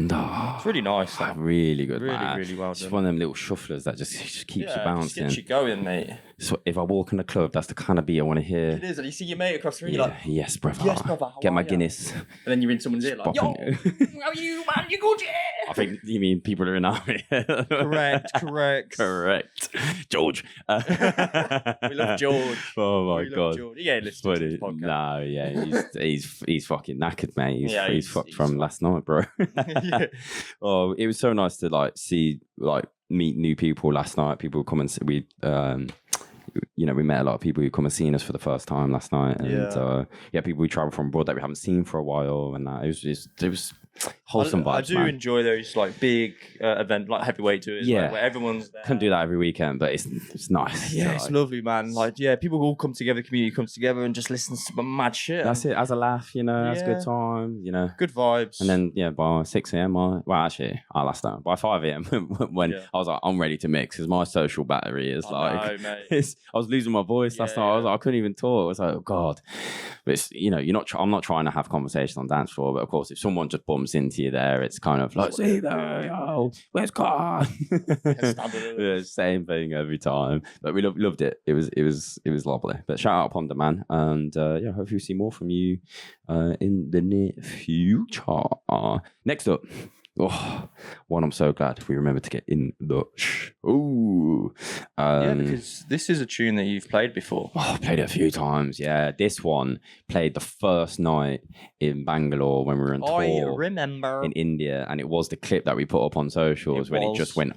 Ponda. It's really nice. Though. Really good, really, man. really well It's done. one of them little shufflers that just keeps you bouncing. Just gets you going, mate. So if I walk in the club, that's the kind of beat I want to hear. It is, and you see your mate across the room, Yeah, you're like, yes, brother. yes, brother, how Get my are ya? Guinness. And then you're in someone's ear like, yo, how Bopping. are you, man? You good, yeah? I think you mean people are in army. Correct. Correct. George. We love George. Oh my We love god. George. Yeah, listen to Funny. this podcast. No, yeah, he's fucking knackered, mate. He's fucked he's from last night, bro. Yeah. Oh, it was so nice to like see meet new people last night. People come and we we met a lot of people who come and seen us for the first time last night, and people we travel from abroad that we haven't seen for a while, and that it was wholesome vibes. I do enjoy those like big event, like heavyweight tours, Yeah. where everyone's there. Couldn't do that every weekend, but it's nice. Yeah, it's lovely, man. Like, yeah, people all come together, the community comes together and just listens to some mad shit. That's it. As a laugh, that's a Yeah. good time, Good vibes. And then by 6 a.m, I last night by 5 a.m. when I was like, I'm ready to mix because my social battery is I know, mate. I was losing my voice last night. I was like, I couldn't even talk. I was like, oh god. But it's, I'm not trying to have conversation on dance floor, but of course, if someone just bumps into you there, it's kind of like, see there, yo, where's Car? Yeah, same thing every time. But we loved it. It was lovely. But shout out Ponda, man, and hopefully we see more from you in the near future. Next up. One I'm so glad we remembered to get in the because this is a tune that you've played before. I've played it a few times. Yeah, this one played the first night in Bangalore when we were on tour. I remember in India, and it was the clip that we put up on socials when it just went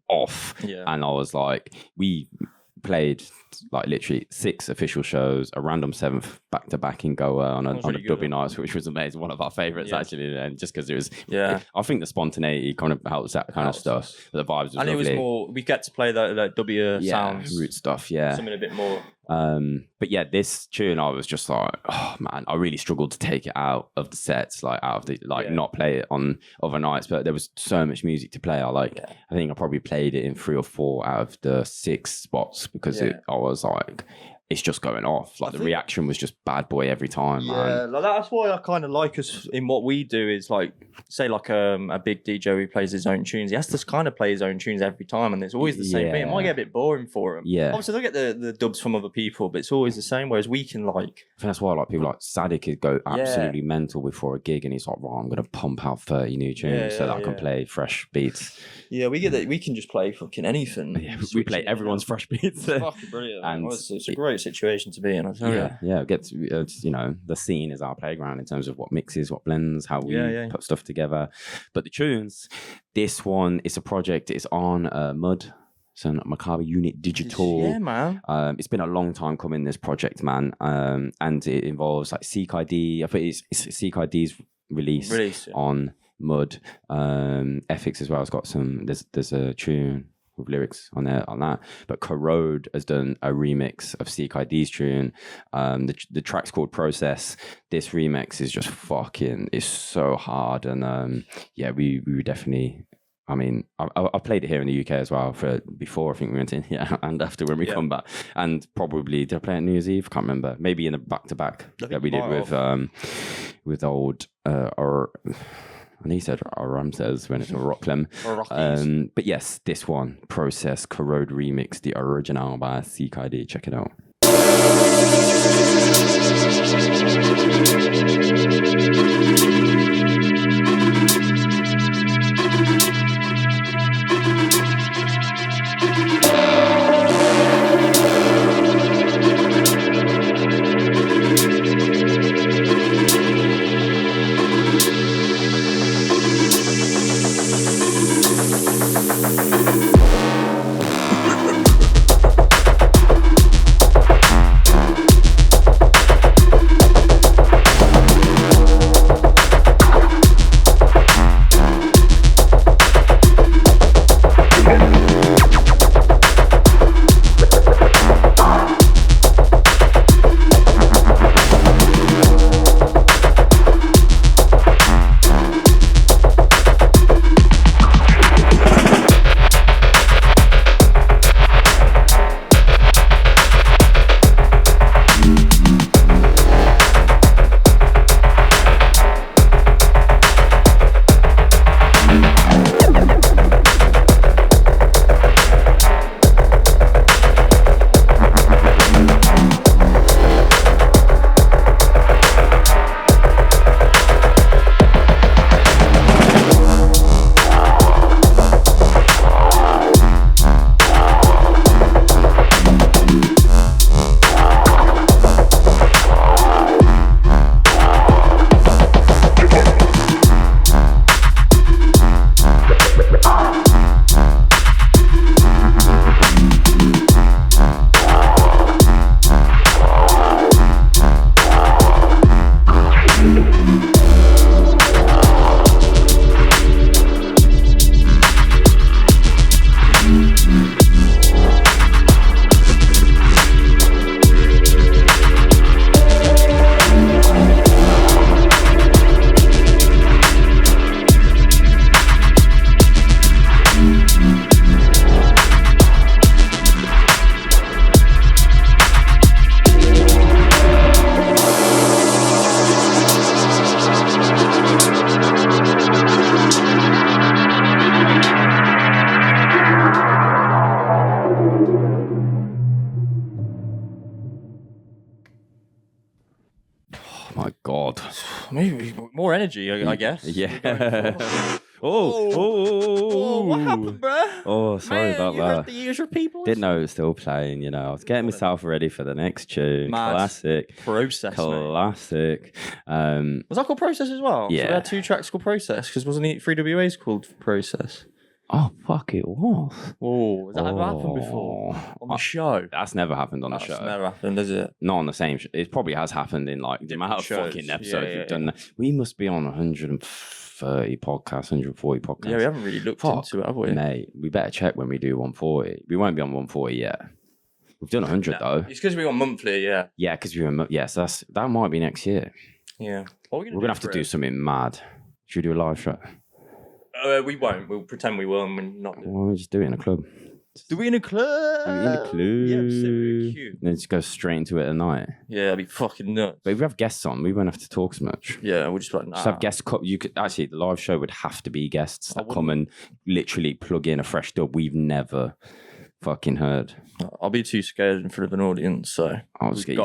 off. Yeah. And I was like, we played like literally 6 official shows, a random 7th back to back in Goa on a dubby night, which was amazing. One of our favorites actually, and just because it was, I think the spontaneity kind of helps that kind of stuff. But the vibes was and lovely. It was more. We get to play that W sounds, root stuff, something a bit more. But yeah, this tune I was just like, oh man, I really struggled to take it out of the sets, like out of the not play it on other nights. But there was so much music to play. I think I probably played it in 3 or 4 out of the 6 spots because I was like, it's just going off. Like the reaction was just bad boy every time. Yeah, like that's why I kind of like us in what we do is like, say like a big DJ who plays his own tunes. He has to kind of play his own tunes every time, and it's always the same thing. It might get a bit boring for him. Yeah, obviously they'll get the dubs from other people, but it's always the same. Whereas we can like, I think that's why like people like Sadik could go absolutely mental before a gig, and he's like, right, I'm gonna pump out 30 new tunes so that I can play fresh beats. Yeah, we get that. We can just play fucking anything. Yeah, we play everyone's fresh beats. It's fucking brilliant. And it's a great situation to be in. I tell you. Yeah, it gets the scene is our playground in terms of what mixes, what blends, how we put stuff together. But the tunes, this one is a project. It's on M.U.D. So Macabre Unit Digital. Yeah, man. It's been a long time coming, this project, man. And it involves like CENTIPEDE. I think it's CENTIPEDE's release on M.U.D. Ethics as well. It's got some. There's a tune with lyrics on that. But Korode has done a remix of CENTIPEDE's tune. The track's called Process. This remix is just it's so hard, and we definitely. I mean, I played it here in the UK as well before I think we went in, and after when we come back, and probably did I play it New Year's Eve? Can't remember. Maybe in a back-to-back that we did with old and he said Ramses when it's a Rocklem. But yes, this one, Process, Korode remix, the original by CENTIPEDE. Check it out. energy, I guess. Yeah. What happened, bruh? Oh, sorry about you that. heard the usual people. Didn't know it was still playing, you know. I was getting myself ready for the next tune. Mad. Classic. Process, Classic. Was that called Process as well? Yeah. So we had 2 tracks called Process, because wasn't it 3WA's called Process? Oh, fuck, it was. Oh, has that ever happened before? On the show? That's never happened on the That's show. never happened, is it? Not on the same show. It probably has happened in like the amount of shows. fucking episodes Yeah, we've done. We must be on 130 podcasts, 140 podcasts. Yeah, we haven't really looked into it, have we? Mate, we better check when we do 140. We won't be on 140 yet. We've done 100 though. It's because we went monthly, yeah. Yeah, because we were. Yes, that might be next year. Yeah. What are we We're gonna have to do something mad. Should we do a live show? We won't. We'll pretend we will and we're not doing it. Well, we'll just do it in a club. Do we in a club? In a club. Yeah, so cute. Then just go straight into it at night. Yeah, that'd be fucking nuts. But if we have guests on, we won't have to talk so much. Yeah, we'll just like, Just have guests. You could actually, the live show would have to be guests that come and literally plug in a fresh dub we've never fucking heard. I'll be too scared in front of an audience, so I'll just get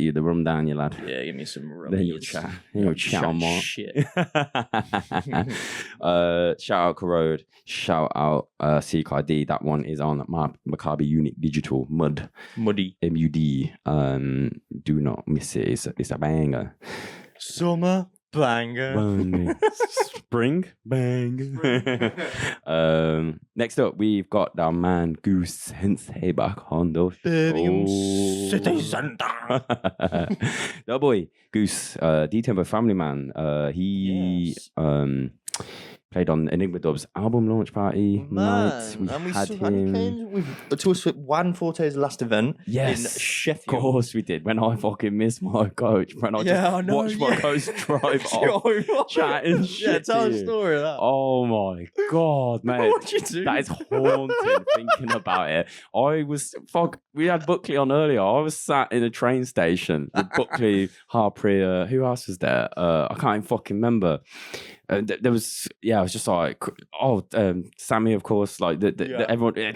you the rum down, you lad. Yeah, give me some rum. Then you'll chat. You'll chat on more. Shit. Shout out Korode. Shout out CKD. That one is on my Maccabi Unit Digital M.U.D. M.U.D. Do not miss it. It's a banger. Summer banger. Spring banger. Next up, we've got our man Goosensei back on the Birmingham show. City Centre. No boy, Goose, D-Tempo family man. He played on Enigma Dub's album launch party night. We had him. To us at Juan Forte's last event in Sheffield. Of course we did. When I fucking missed my coach, when I just watched my coach drive off, chatting shit. Yeah, tell a story of that. Oh my god, mate. What'd you do? That is haunting thinking about it. We had Buckley on earlier. I was sat in a train station with Buckley, Harpreet, who else was there? I can't even fucking remember. There was, I was just like, Sammy, of course, like everyone. I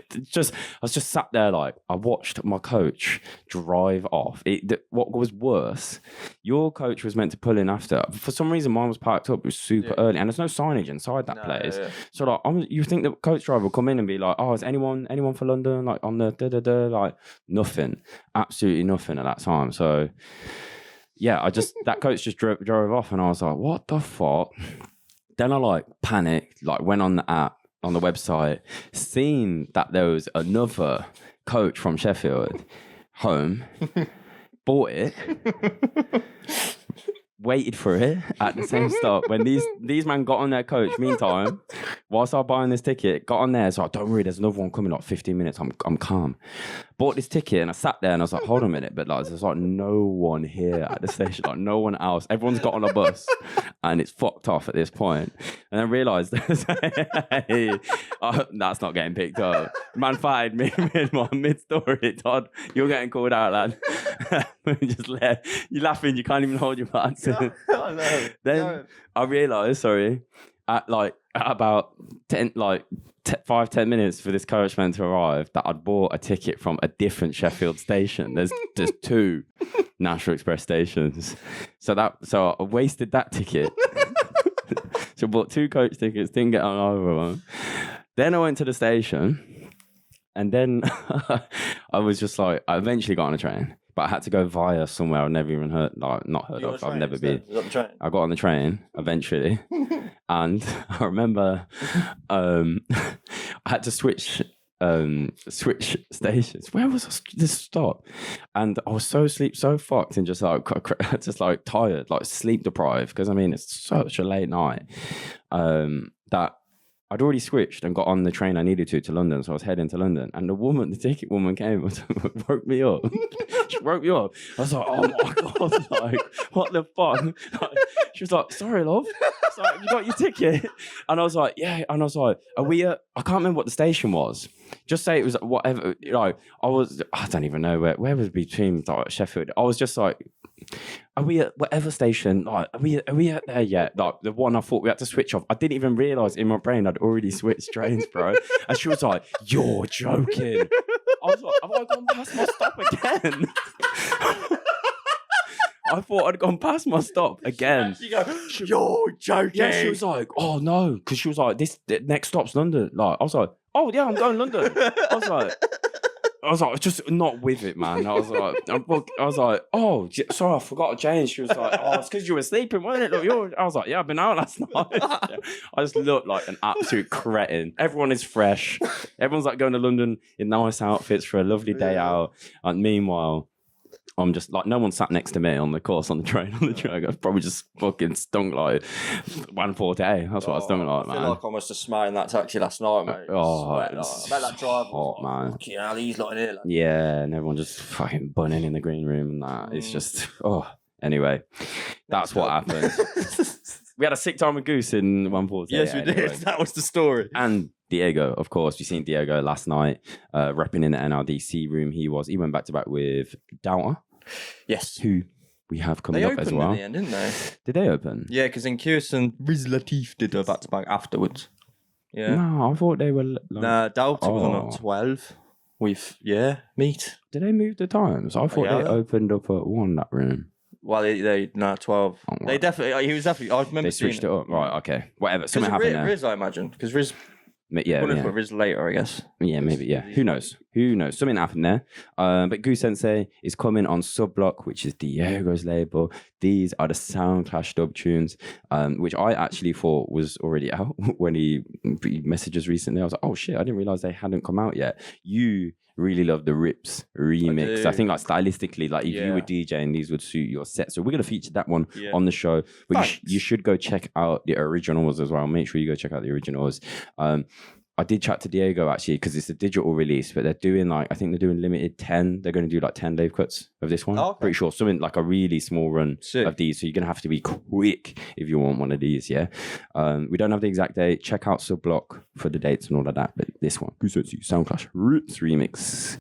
was just sat there, like I watched my coach drive off. What was worse, your coach was meant to pull in after. For some reason, mine was parked up. It was super early, and there's no signage inside that place. Yeah. So like, you think the coach driver will come in and be like, "Oh, is anyone for London?" Like on the like nothing, absolutely nothing at that time. So yeah, that coach just drove off, and I was like, "What the fuck?" Then I like panicked, like went on the app, on the website, seen that there was another coach from Sheffield home, bought it, waited for it at the same stop. When these men got on their coach, meantime, whilst I was buying this ticket, got on there, so like, don't worry, there's another one coming, like 15 minutes, I'm calm. Bought this ticket and I sat there and I was like, hold on a minute, but like there's like no one here at the station, like no one else. Everyone's got on a bus and it's fucked off at this point. And I realised that's not getting picked up. Man fired me mid-story. Todd, you're getting called out, lad. You're laughing, you can't even hold your pants. Then I realised, at about 5-10 minutes for this coachman to arrive, that I'd bought a ticket from a different Sheffield station. There's 2 National Express stations, so I wasted that ticket. So I bought 2 coach tickets, didn't get on either one. Then I went to the station, and then I was just like, I eventually got on a train. But I had to go via somewhere I've never even heard, not heard of. I've never been. I got on the train eventually, and I remember I had to switch stations. Where was this stop? And I was so fucked, and just like tired, like sleep deprived. Because I mean, it's such a late night that I'd already switched and got on the train I needed to London, so I was heading to London. And the ticket woman came and woke me up. She woke me up. I was like, oh my God, like, what the fuck? Like, she was like, sorry, love. It's like, you got your ticket? And I was like, yeah. And I was like, are we at, I can't remember what the station was. Just say it was whatever, I don't even know where was between like, Sheffield. I was just like, are we at whatever station? Like, are we at there yet? Like the one I thought we had to switch off. I didn't even realise in my brain I'd already switched trains, bro. And she was like, "You're joking." I was like, "Have I gone past my stop again?" I thought I'd gone past my stop again. You go, you're joking. Yeah, she was like, oh no, because she was like, the next stop's London. Like, I was like, oh yeah, I'm going London. I was like, just not with it, man. I was like, oh, sorry, I forgot to change. She was like, oh, it's because you were sleeping, wasn't it? Look, I was like, yeah, I've been out last night. Yeah. I just looked like an absolute cretin. Everyone is fresh. Everyone's like going to London in nice outfits for a lovely day out. And meanwhile, I'm just like, no one sat next to me on the course, on the train, I was probably just fucking stunk like 140. That's what I stunk like, man. I feel like I must have smiled in that taxi last night, mate. I bet that driver hot, man. Fucking hell, he's not in here. Like. Yeah, and everyone just fucking bunning in the green room and that. It's just, anyway, that's what happened. We had a sick time with Goose in 140. Yes, we did. That was the story. And Diego, of course. We've seen Diego last night repping in the NRDC room. He went back to back with Doubter. Yes. Who we have coming up as well. They opened in the end, didn't they? Did they open? Yeah, because in Kyrus and Riz Latif did a back to back afterwards. Yeah. No, I thought they were. Nah, Doubter was on at 12. Meet. Did they move the times? I thought they opened up at 1 that room. Well, they 12. Oh, right. They definitely. He was definitely. I remember they switched it up. Right. Okay. Whatever. Something happened there. Riz, I imagine, because Riz. Yeah. Put Riz later, I guess. Yeah, maybe. Yeah. Who knows? Something happened there. But Goosensei is coming on SUBLOCK, which is Diego's label. These are the Sound Clash dub tunes, which I actually thought was already out when he messaged us recently. I was like, oh shit, I didn't realize they hadn't come out yet. You really love the Rips remix. I think like stylistically, like if you were DJing, these would suit your set. So we're going to feature that one on the show. But you should go check out the originals as well. Make sure you go check out the originals. I did chat to Diego actually because it's a digital release, but they're doing I think they're doing limited 10. They're going to do like 10 live cuts of this one. Oh, okay. Pretty sure something like a really small run of these. So you're going to have to be quick if you want one of these. Yeah. We don't have the exact date. Check out SUBLOCK for the dates and all of that. But this one, Goosensei Sound Clash Roots remix.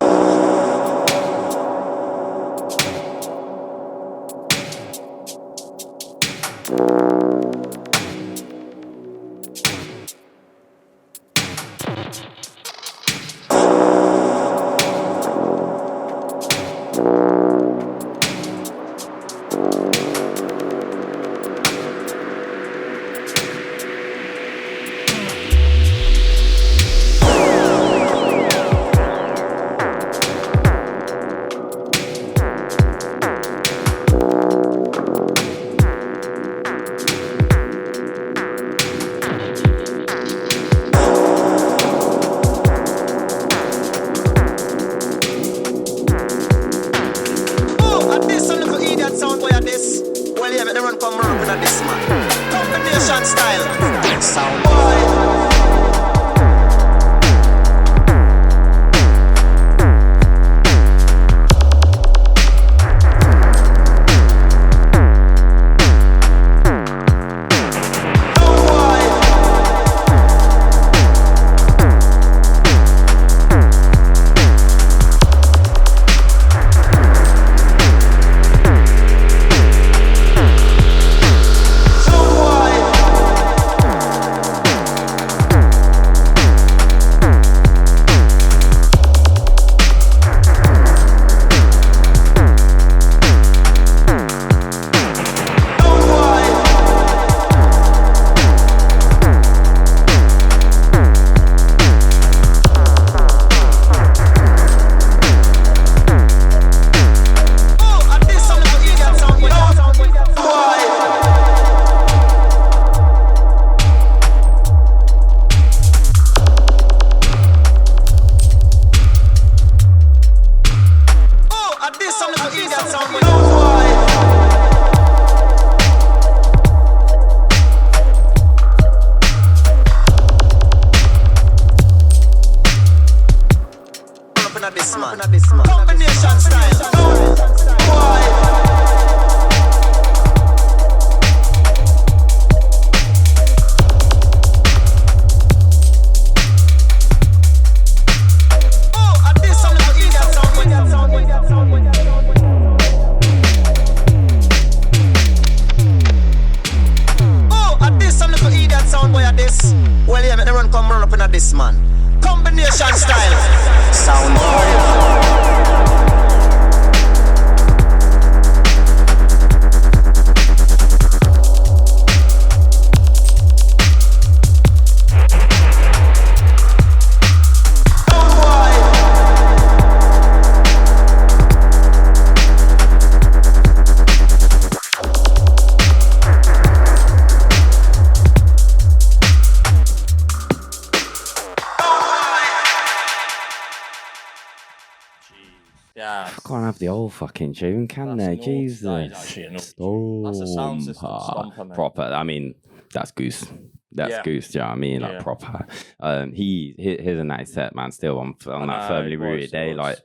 can't have the old fucking tune, can they? Jesus. That's a sound system stomper, proper. I mean, that's Goose. That's Goose, do you know what I mean? Like proper. Here's a nice set, man. Still on that firmly rooted day. Like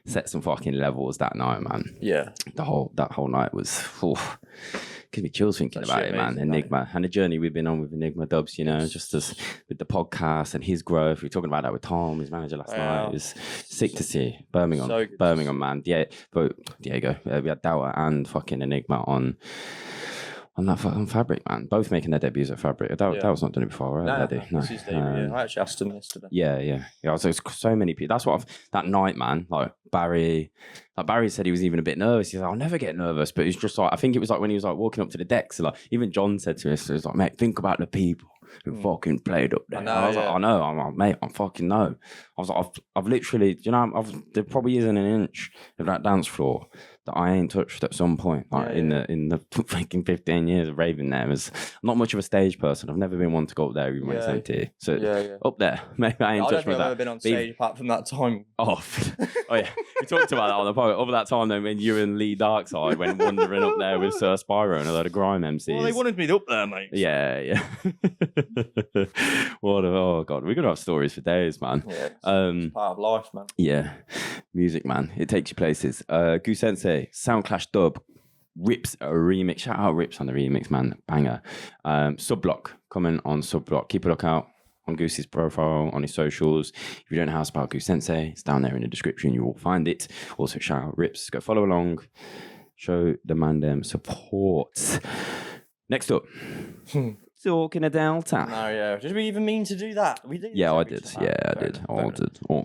set some fucking levels that night, man. Yeah. That whole night was gives me chills thinking about it, man. Enigma and the journey we've been on with Enigma Dubs, you know, just as with the podcast and his growth. We were talking about that with Tom, his manager last night. It was sick to see. Birmingham, man. Yeah, but Diego. We had Dauer and fucking Enigma on that fucking Fabric, man. Both making their debuts at Fabric. That was not done it before, right? No, this is debut. I actually asked him yesterday. Yeah. So it's so many people. That's what that night, man. Like Barry said he was even a bit nervous. He's like, I'll never get nervous, but it's just like I think it was like when he was like walking up to the decks. So like even John said to us, it was like, mate, think about the people who fucking played up there. I was like, I know. I'm like, mate, I fucking know. I was like, I've literally, you know, there probably isn't an inch of that dance floor that I ain't touched at some point, like in the fucking 15 years of raving there. I'm not much of a stage person. I've never been one to go up there even when it's empty. So up there, maybe I ain't touched with that. I've never been on stage apart from that time. Oh yeah, we talked about that on the podcast. Over that time though, when you and Lee Darkside went wandering up there with Sir Spyro and a load of grime MCs. Well, they wanted me up there, mate. Yeah. Oh god, we're gonna have stories for days, man. Yeah, it's part of life, man. Yeah, music, man. It takes you places. Goosensei, Sound Clash dub, Rips a remix. Shout out Rips on the remix, man. Banger. SUBLOCK, comment on SUBLOCK. Keep a lookout on Goose's profile, on his socials. If you don't know how to spell Goosensei, it's down there in the description. You will find it. Also, shout out Rips. Go follow along. Show the man them support. Next up. Talking a Delta. No, yeah. Did we even mean to do that? We did. Yeah, I did. Yeah, I did. I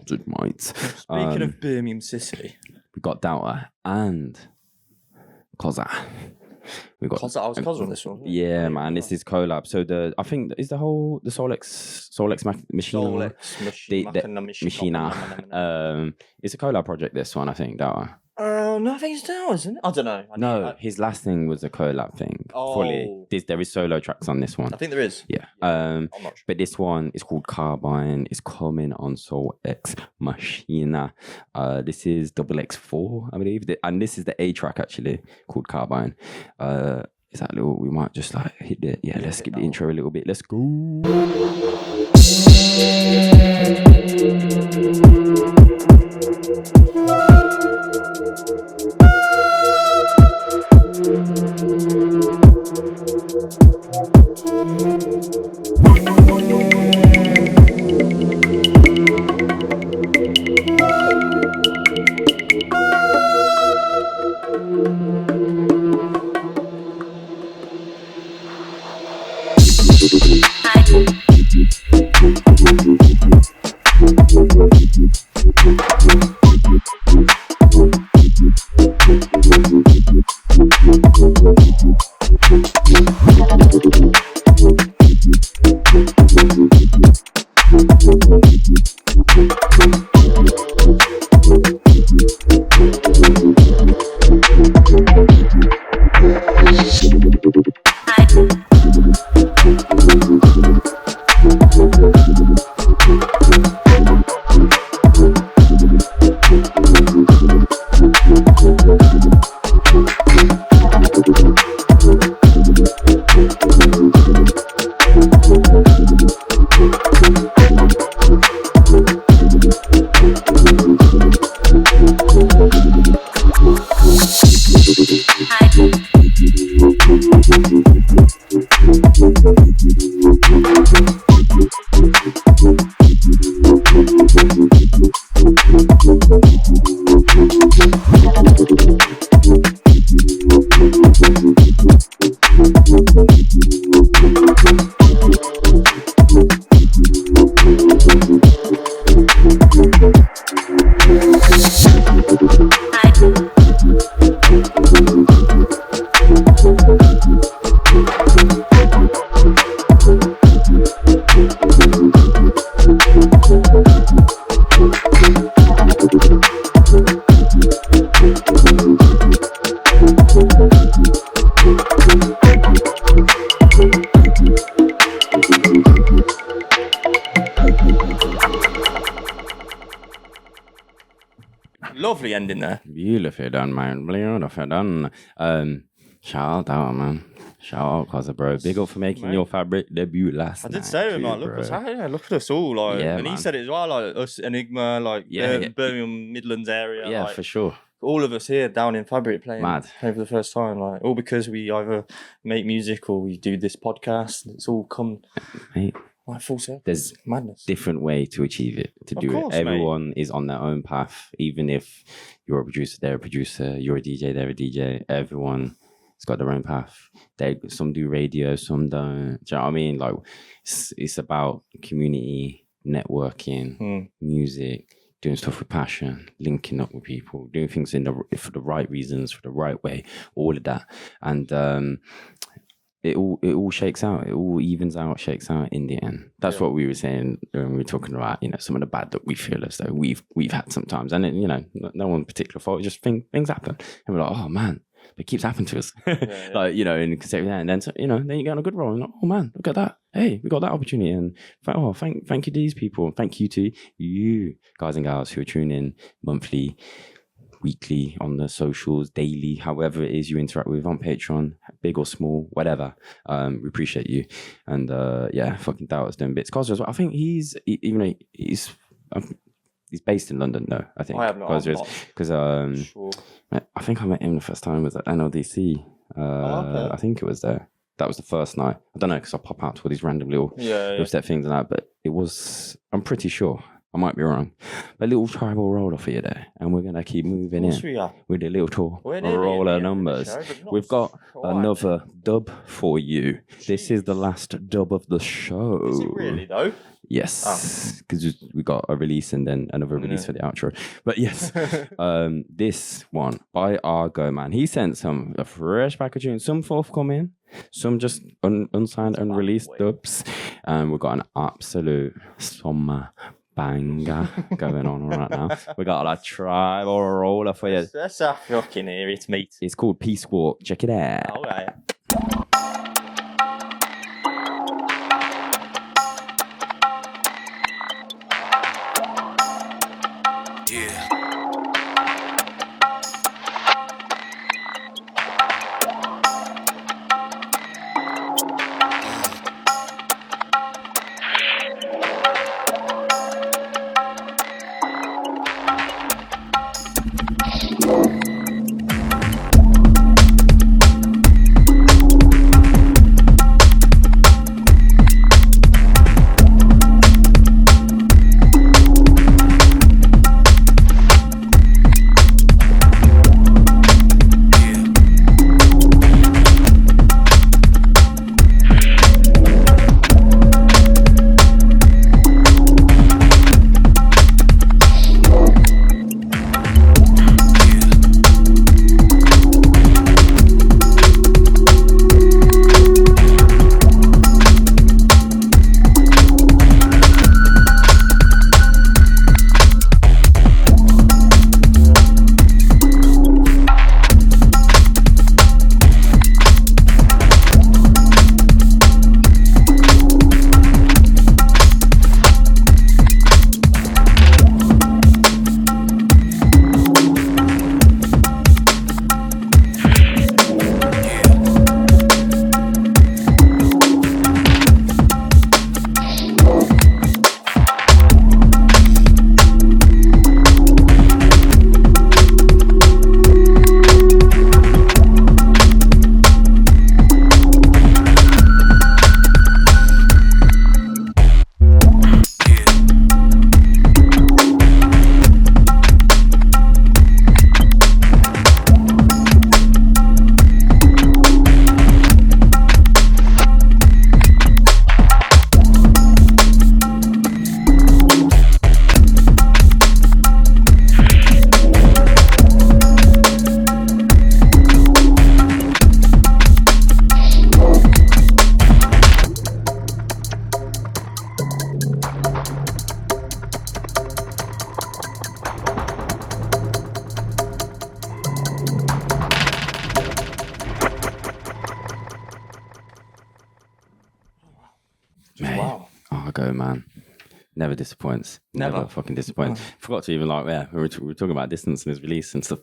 did, mate. Speaking of Birmingham City, we got Delta and Coza. We got Coza. I was Coza on this one. Yeah, man. This is collab. So I think is the Souljah MACHINA. It's a collab project. This one, I think. Delta. No, I think it's Delta, isn't it? I don't know. His last thing was a collab thing. Fully. There is solo tracks on this one. I think there is. Yeah. I'm not sure. But this one is called Carbine. It's coming on Souljah MACHINA. This is XX4, I believe. And this is the A track actually called Carbine. Is that little? We might just like hit it. Yeah, let's skip the intro a little bit. Let's go. Lovely ending there. Beautiful done, man. Beautiful done. Shout out, man. Shout out, Coza, bro. Big up for making your fabric debut last night. I did say to him, like, look at us all, like, Yeah, and man. he said it as well, like us, Enigma, like Birmingham Midlands area, Yeah, like, for sure. all of us here down in Fabric playing Mad. for the first time, like, all because we either make music or we do this podcast. It's all come Mate, like full circle. there's Madness. different way to achieve it, to Of do course, it. Everyone is on their own path. Even if you're a producer, they're a producer. You're a DJ, they're a DJ. Everyone's got their own path. Some do radio, some don't. Do you know what I mean? Like, it's about community, networking, music, doing stuff with passion, linking up with people, doing things for the right reasons, for the right way, all of that. And it all shakes out. It all evens out, shakes out in the end. That's what we were saying when we were talking about, some of the bad that we feel as though we've had sometimes. And no one particular fault. Just things happen, and we're like, oh man, it keeps happening to us. Like, and considering that, and then then you get on a good roll, and like, oh man, look at that. Hey, we got that opportunity, and thank you to these people, thank you to you guys and gals who are tuning in monthly, weekly, on the socials, daily, however it is you interact with on Patreon, big or small, whatever. We appreciate you. And fucking Doubt's doing bits. Coza as well. I think he's based in London, though. I think. I have not. Because Sure. I think I met him the first time was at NLDC. Okay. I think it was there. That was the first night. I don't know, because I pop out to all these random little step things and that, but it was, I'm pretty sure, I might be wrong, a little tribal roller for you there, and we're going to keep moving in with a little tour roller numbers. We've got another dub for you. This is the last dub of the show. Is it really, though? Yes, because we got a release and then another release for the outro. But yes, this one by Argo, man. He sent a fresh pack of tunes, some forthcoming, some just unsigned, unreleased dubs. And we've got an absolute summer banger going on right now. We got a tribal roller for you. That's a fucking hear it, mate. It's called Peace Walk. Check it out. All right. Argo, man. Never disappoints. Never fucking disappoints. Forgot to even we were talking about distance and his release and stuff.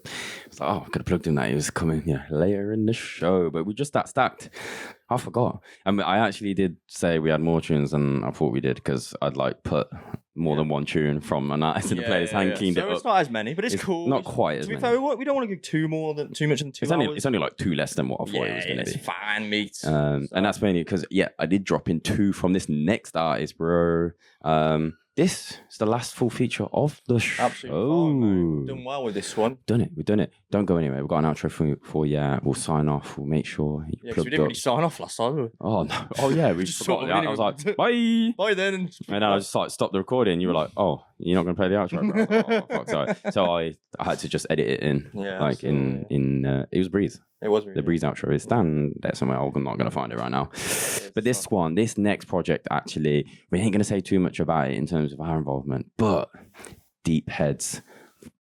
It's like, I could have plugged in that he was coming later in the show, but we just that stacked. I forgot. I mean, I actually did say we had more tunes than I thought we did because I'd put more than one tune from an artist in the playlist and cleaned it up. It's not as many, but it's cool. Not quite as many. Fair, we don't want to go too much than 2 hours. It's only 2 less than what I thought it was going to be. It's fine, mate. And that's mainly because I did drop in 2 from this next artist, bro. This is the last full feature of the show. Absolutely fine, man. We've done well with this one. We've done it. Don't go anywhere. We've got an outro for you. We'll sign off. We'll make sure you because we didn't really sign off last time. Oh, no. Oh, yeah. We just forgot. I was like, bye. Bye then. And then I just stopped the recording. You were like, oh, you're not going to play the outro? Bro? Oh, fuck, sorry. So I had to just edit it in. Yeah. It was Breeze. It was the Breeze outro is down there somewhere. I'm not going to find it right now. But this next project, actually, we ain't going to say too much about it in terms of our involvement, but Deep Heads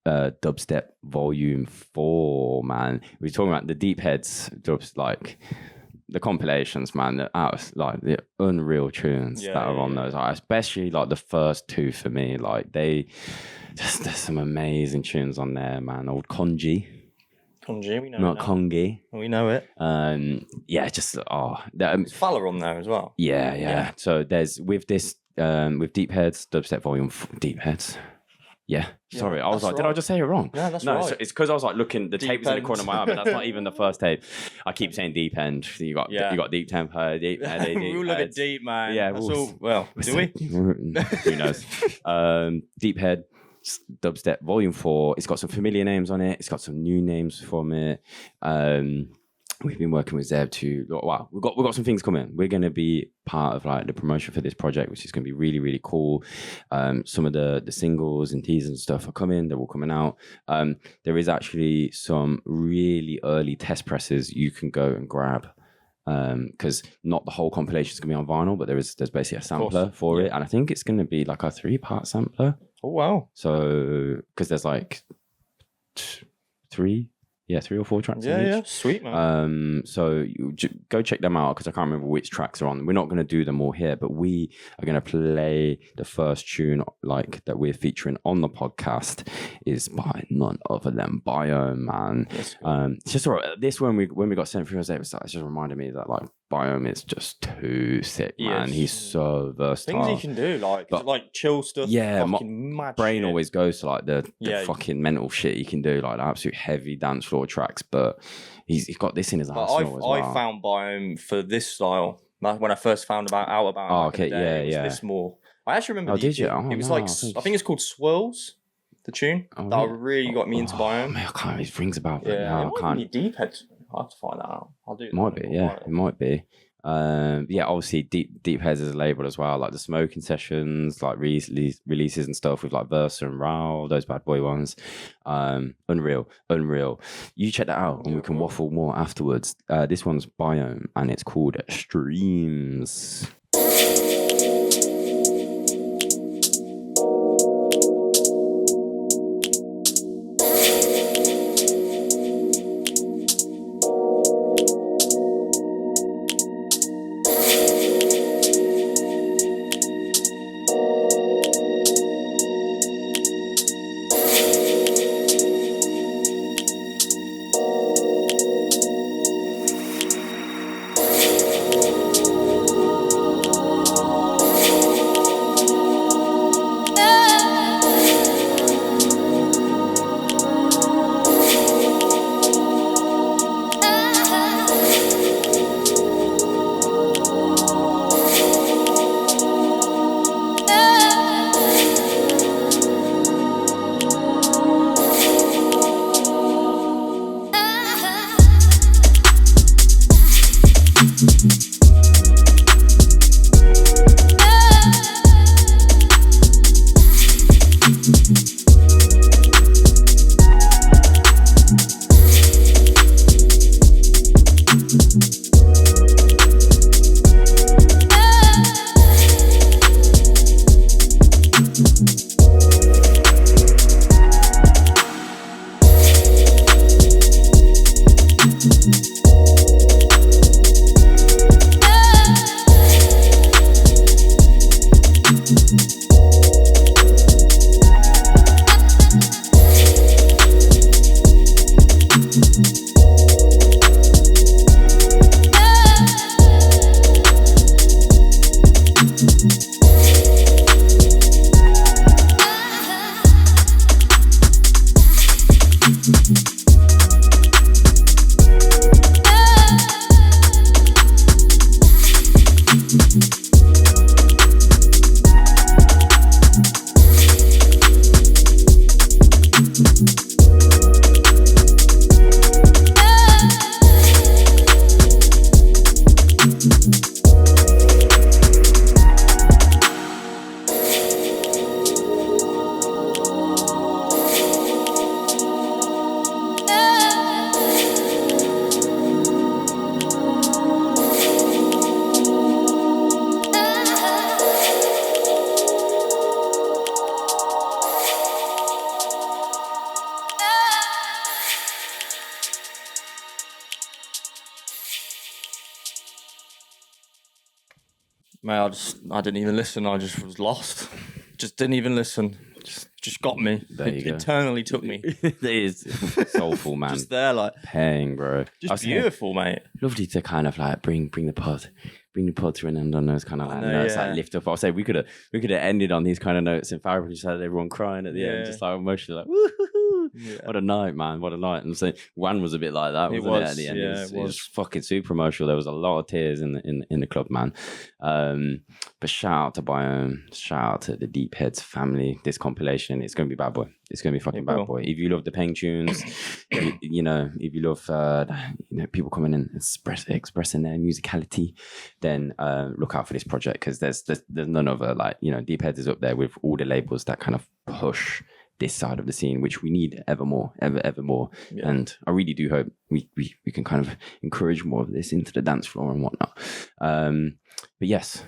Dubstep Volume 4, man. We were talking about the Deep Heads dubs, the compilations, man, the unreal tunes that are on those, especially the first 2 for me. There's some amazing tunes on there, man. Old Konji. We know not Kongi. We know it. It's Fowler on there as well. Yeah. So there's with Deep Heads Dubstep Volume 4, Deep Heads. Yeah. Sorry, I was like, did I just say it wrong? Yeah, that's right. It's because I was looking. The tape was in the corner of my eye, but that's not even the first tape. I keep saying Deep End. You got Deep Tempo, Deep Head. We all love it deep, man. Yeah. That's all. Well, do we? Who knows? Deep Head Dubstep Volume 4. It's got some familiar names on it. It's got some new names from it. We've been working with Zeb to. Wow, we've got some things coming. We're going to be part of the promotion for this project, which is going to be really, really cool. Some of the singles and teasers and stuff are coming. They're all coming out. There is actually some really early test presses you can go and grab. Because not the whole compilation is going to be on vinyl, but there's basically a sampler for it, and I think it's going to be a 3-part sampler. Oh wow! So because there's 3 or 4 tracks. Yeah, sweet, man. So go check them out because I can't remember which tracks are on. We're not going to do them all here, but we are going to play the first tune that we're featuring on the podcast is by none other than Biome, man. It's just this when we got sent through, it just reminded me that Biome is just too sick, man. He's so versatile. Things he can do, chill stuff. Yeah, my brain shit. always goes to the fucking mental shit he can do, the absolute heavy dance floor tracks. But he's got this in his arsenal as well. I found Biome for this style when I first found out about. Oh, okay, yeah. This more. I actually remember. Oh, did you? It was I think it's called Swirls. The tune that really got me into Biome. Man, I can't. It rings about. Yeah, I can't. It might be Deep Head. I have to find that out. I'll do it. Might be, yeah. It might be. Obviously Deep Heads is a label as well, the Smoking Sessions, releases and stuff with Versa and Raoul, those bad boy ones. Unreal. You check that out and we can waffle more afterwards. This one's Biome and it's called Streams. Mate, I didn't even listen. I just was lost. Just didn't even listen. Just got me. It eternally took me. It is soulful, man. Just there, like paying, bro. Just beautiful, mate. Lovely to kind of like bring the pod to an end on those kind of like notes, like lift up. I'll say we could have ended on these kind of notes in Farrell, just had everyone crying at the end, just like emotionally, like woohoo! Yeah. What a night, man! What a night! And so Wan was a bit like that, wasn't it? At the end, it was fucking super emotional. There was a lot of tears in the club, man. But shout out to Biome, shout out to the Deep Heads family. This compilation, it's gonna be bad boy. It's gonna be fucking bad boy. If you love the peng tunes, you know, if you love people coming and expressing their musicality, then look out for this project, because there's none other, like, you know, Deep Heads is up there with all the labels that kind of push this side of the scene, which we need ever more. Yeah. And I really do hope we can kind of encourage more of this into the dance floor and whatnot. But yes,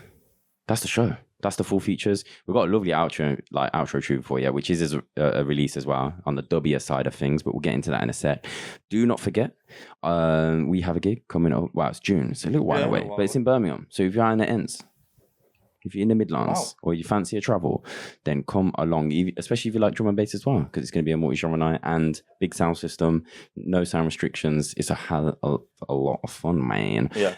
that's the show. That's the full features. We've got a lovely outro tune for you, which is a release as well on the dubbier side of things, but we'll get into that in a sec. Do not forget, we have a gig coming up. Well, it's June. It's a little while away, but it's in Birmingham. So if you're out in the ends, if you're in the Midlands, or you fancy a travel, then come along, especially if you like drum and bass as well, because it's going to be a multi-genre night and big sound system, no sound restrictions. It's a hell of a lot of fun, man. Yeah.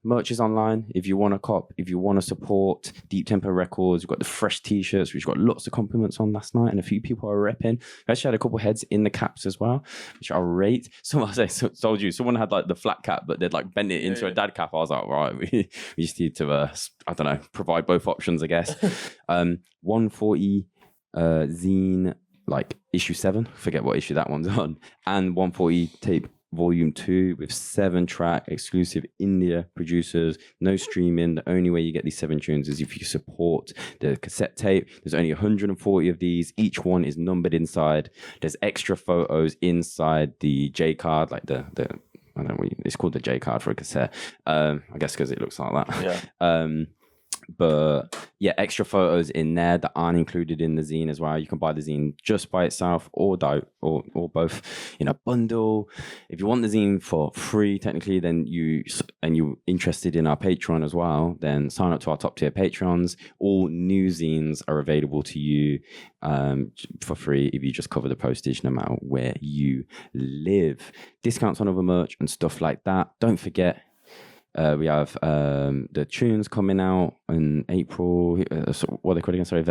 Merch is online. If you want to cop, if you want to support Deep Tempo Records, we've got the fresh t-shirts, which got lots of compliments on last night, and a few people are repping. We actually had a couple heads in the caps as well, which I rate. Someone told you, someone had like the flat cap, but they'd like bent it into a dad cap. I was like, right, we just need to, I don't know, provide both options, I guess. 140 zine, like issue 7, forget what issue that one's on, and 140 tape Volume 2 with 7-track exclusive India producers, no streaming. The only way you get these 7 tunes is if you support the cassette tape. There's only 140 of these. Each one is numbered inside. There's extra photos inside the J card, like the I don't know, it's called the J card for a cassette. I guess because it looks like that. Yeah. But yeah, extra photos in there that aren't included in the zine as well. You can buy the zine just by itself or both in a bundle. If you want the zine for free, technically, then you're interested in our Patreon as well, then sign up to our top tier Patrons. All new zines are available to you for free if you just cover the postage, no matter where you live. Discounts on other merch and stuff like that. Don't forget, we have the tunes coming out in April. What are they called again? Sorry,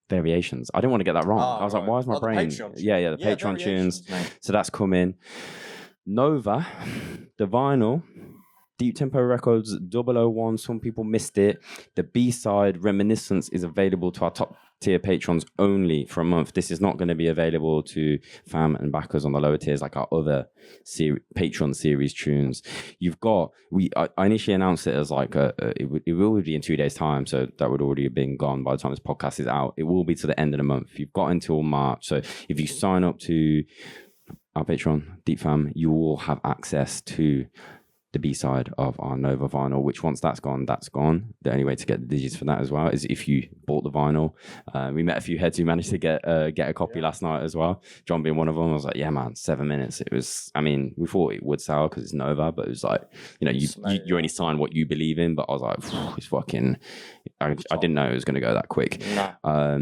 variations. I didn't want to get that wrong. I was like, why is my brain? The Patreon tunes. Mate. So that's coming. Nova, the vinyl, Deep Tempo Records 001. Some people missed it. The B-side Reminiscence is available to our top tier patrons only for a month. This is not going to be available to fam and backers on the lower tiers like our other Patreon series tunes. You've got, I initially announced it as like it will be in 2 days time, so that would already have been gone by the time this podcast is out. It will be to the end of the month. You've got until March, so if you sign up to our Patreon, Deep Fam, you will have access to the B-side of our Nova vinyl, which once that's gone, that's gone. The only way to get the digits for that as well is if you bought the vinyl. We met a few heads who managed to get a copy last night as well. John being one of them. I was like, yeah, man, 7 minutes. It was, I mean, we thought it would sell because it's Nova, but it was like, you know, you only sign what you believe in. But I was like, it's fucking, I didn't know it was going to go that quick. Nah.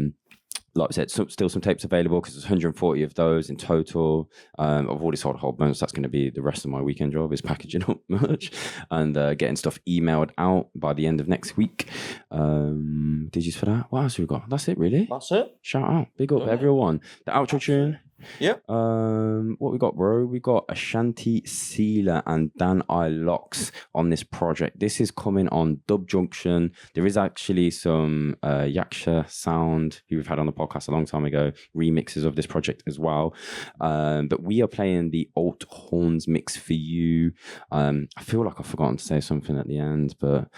Like I said, still some tapes available because there's 140 of those in total. I've already sold a whole bunch. That's going to be the rest of my weekend job, is packaging up merch and getting stuff emailed out by the end of next week. Digits for that. What else have we got? That's it, really. That's it. Shout out. Big up, everyone. The outro tune. Yep. What we got, bro? We got Ashanti, Souljah, and Darkai Locks on this project. This is coming on Dub Junction. There is actually some Yaksha Sound, who we've had on the podcast a long time ago, remixes of this project as well. But we are playing the Alt Horns mix for you. I feel like I've forgotten to say something at the end, but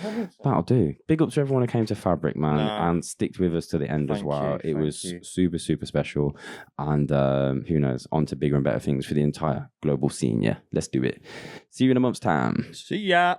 that'll do. Big up to everyone who came to Fabric, man, and sticked with us to the end as well. It was super, super special. And who knows, on to bigger and better things for the entire global scene. Yeah, let's do it. See you in a month's time. See ya.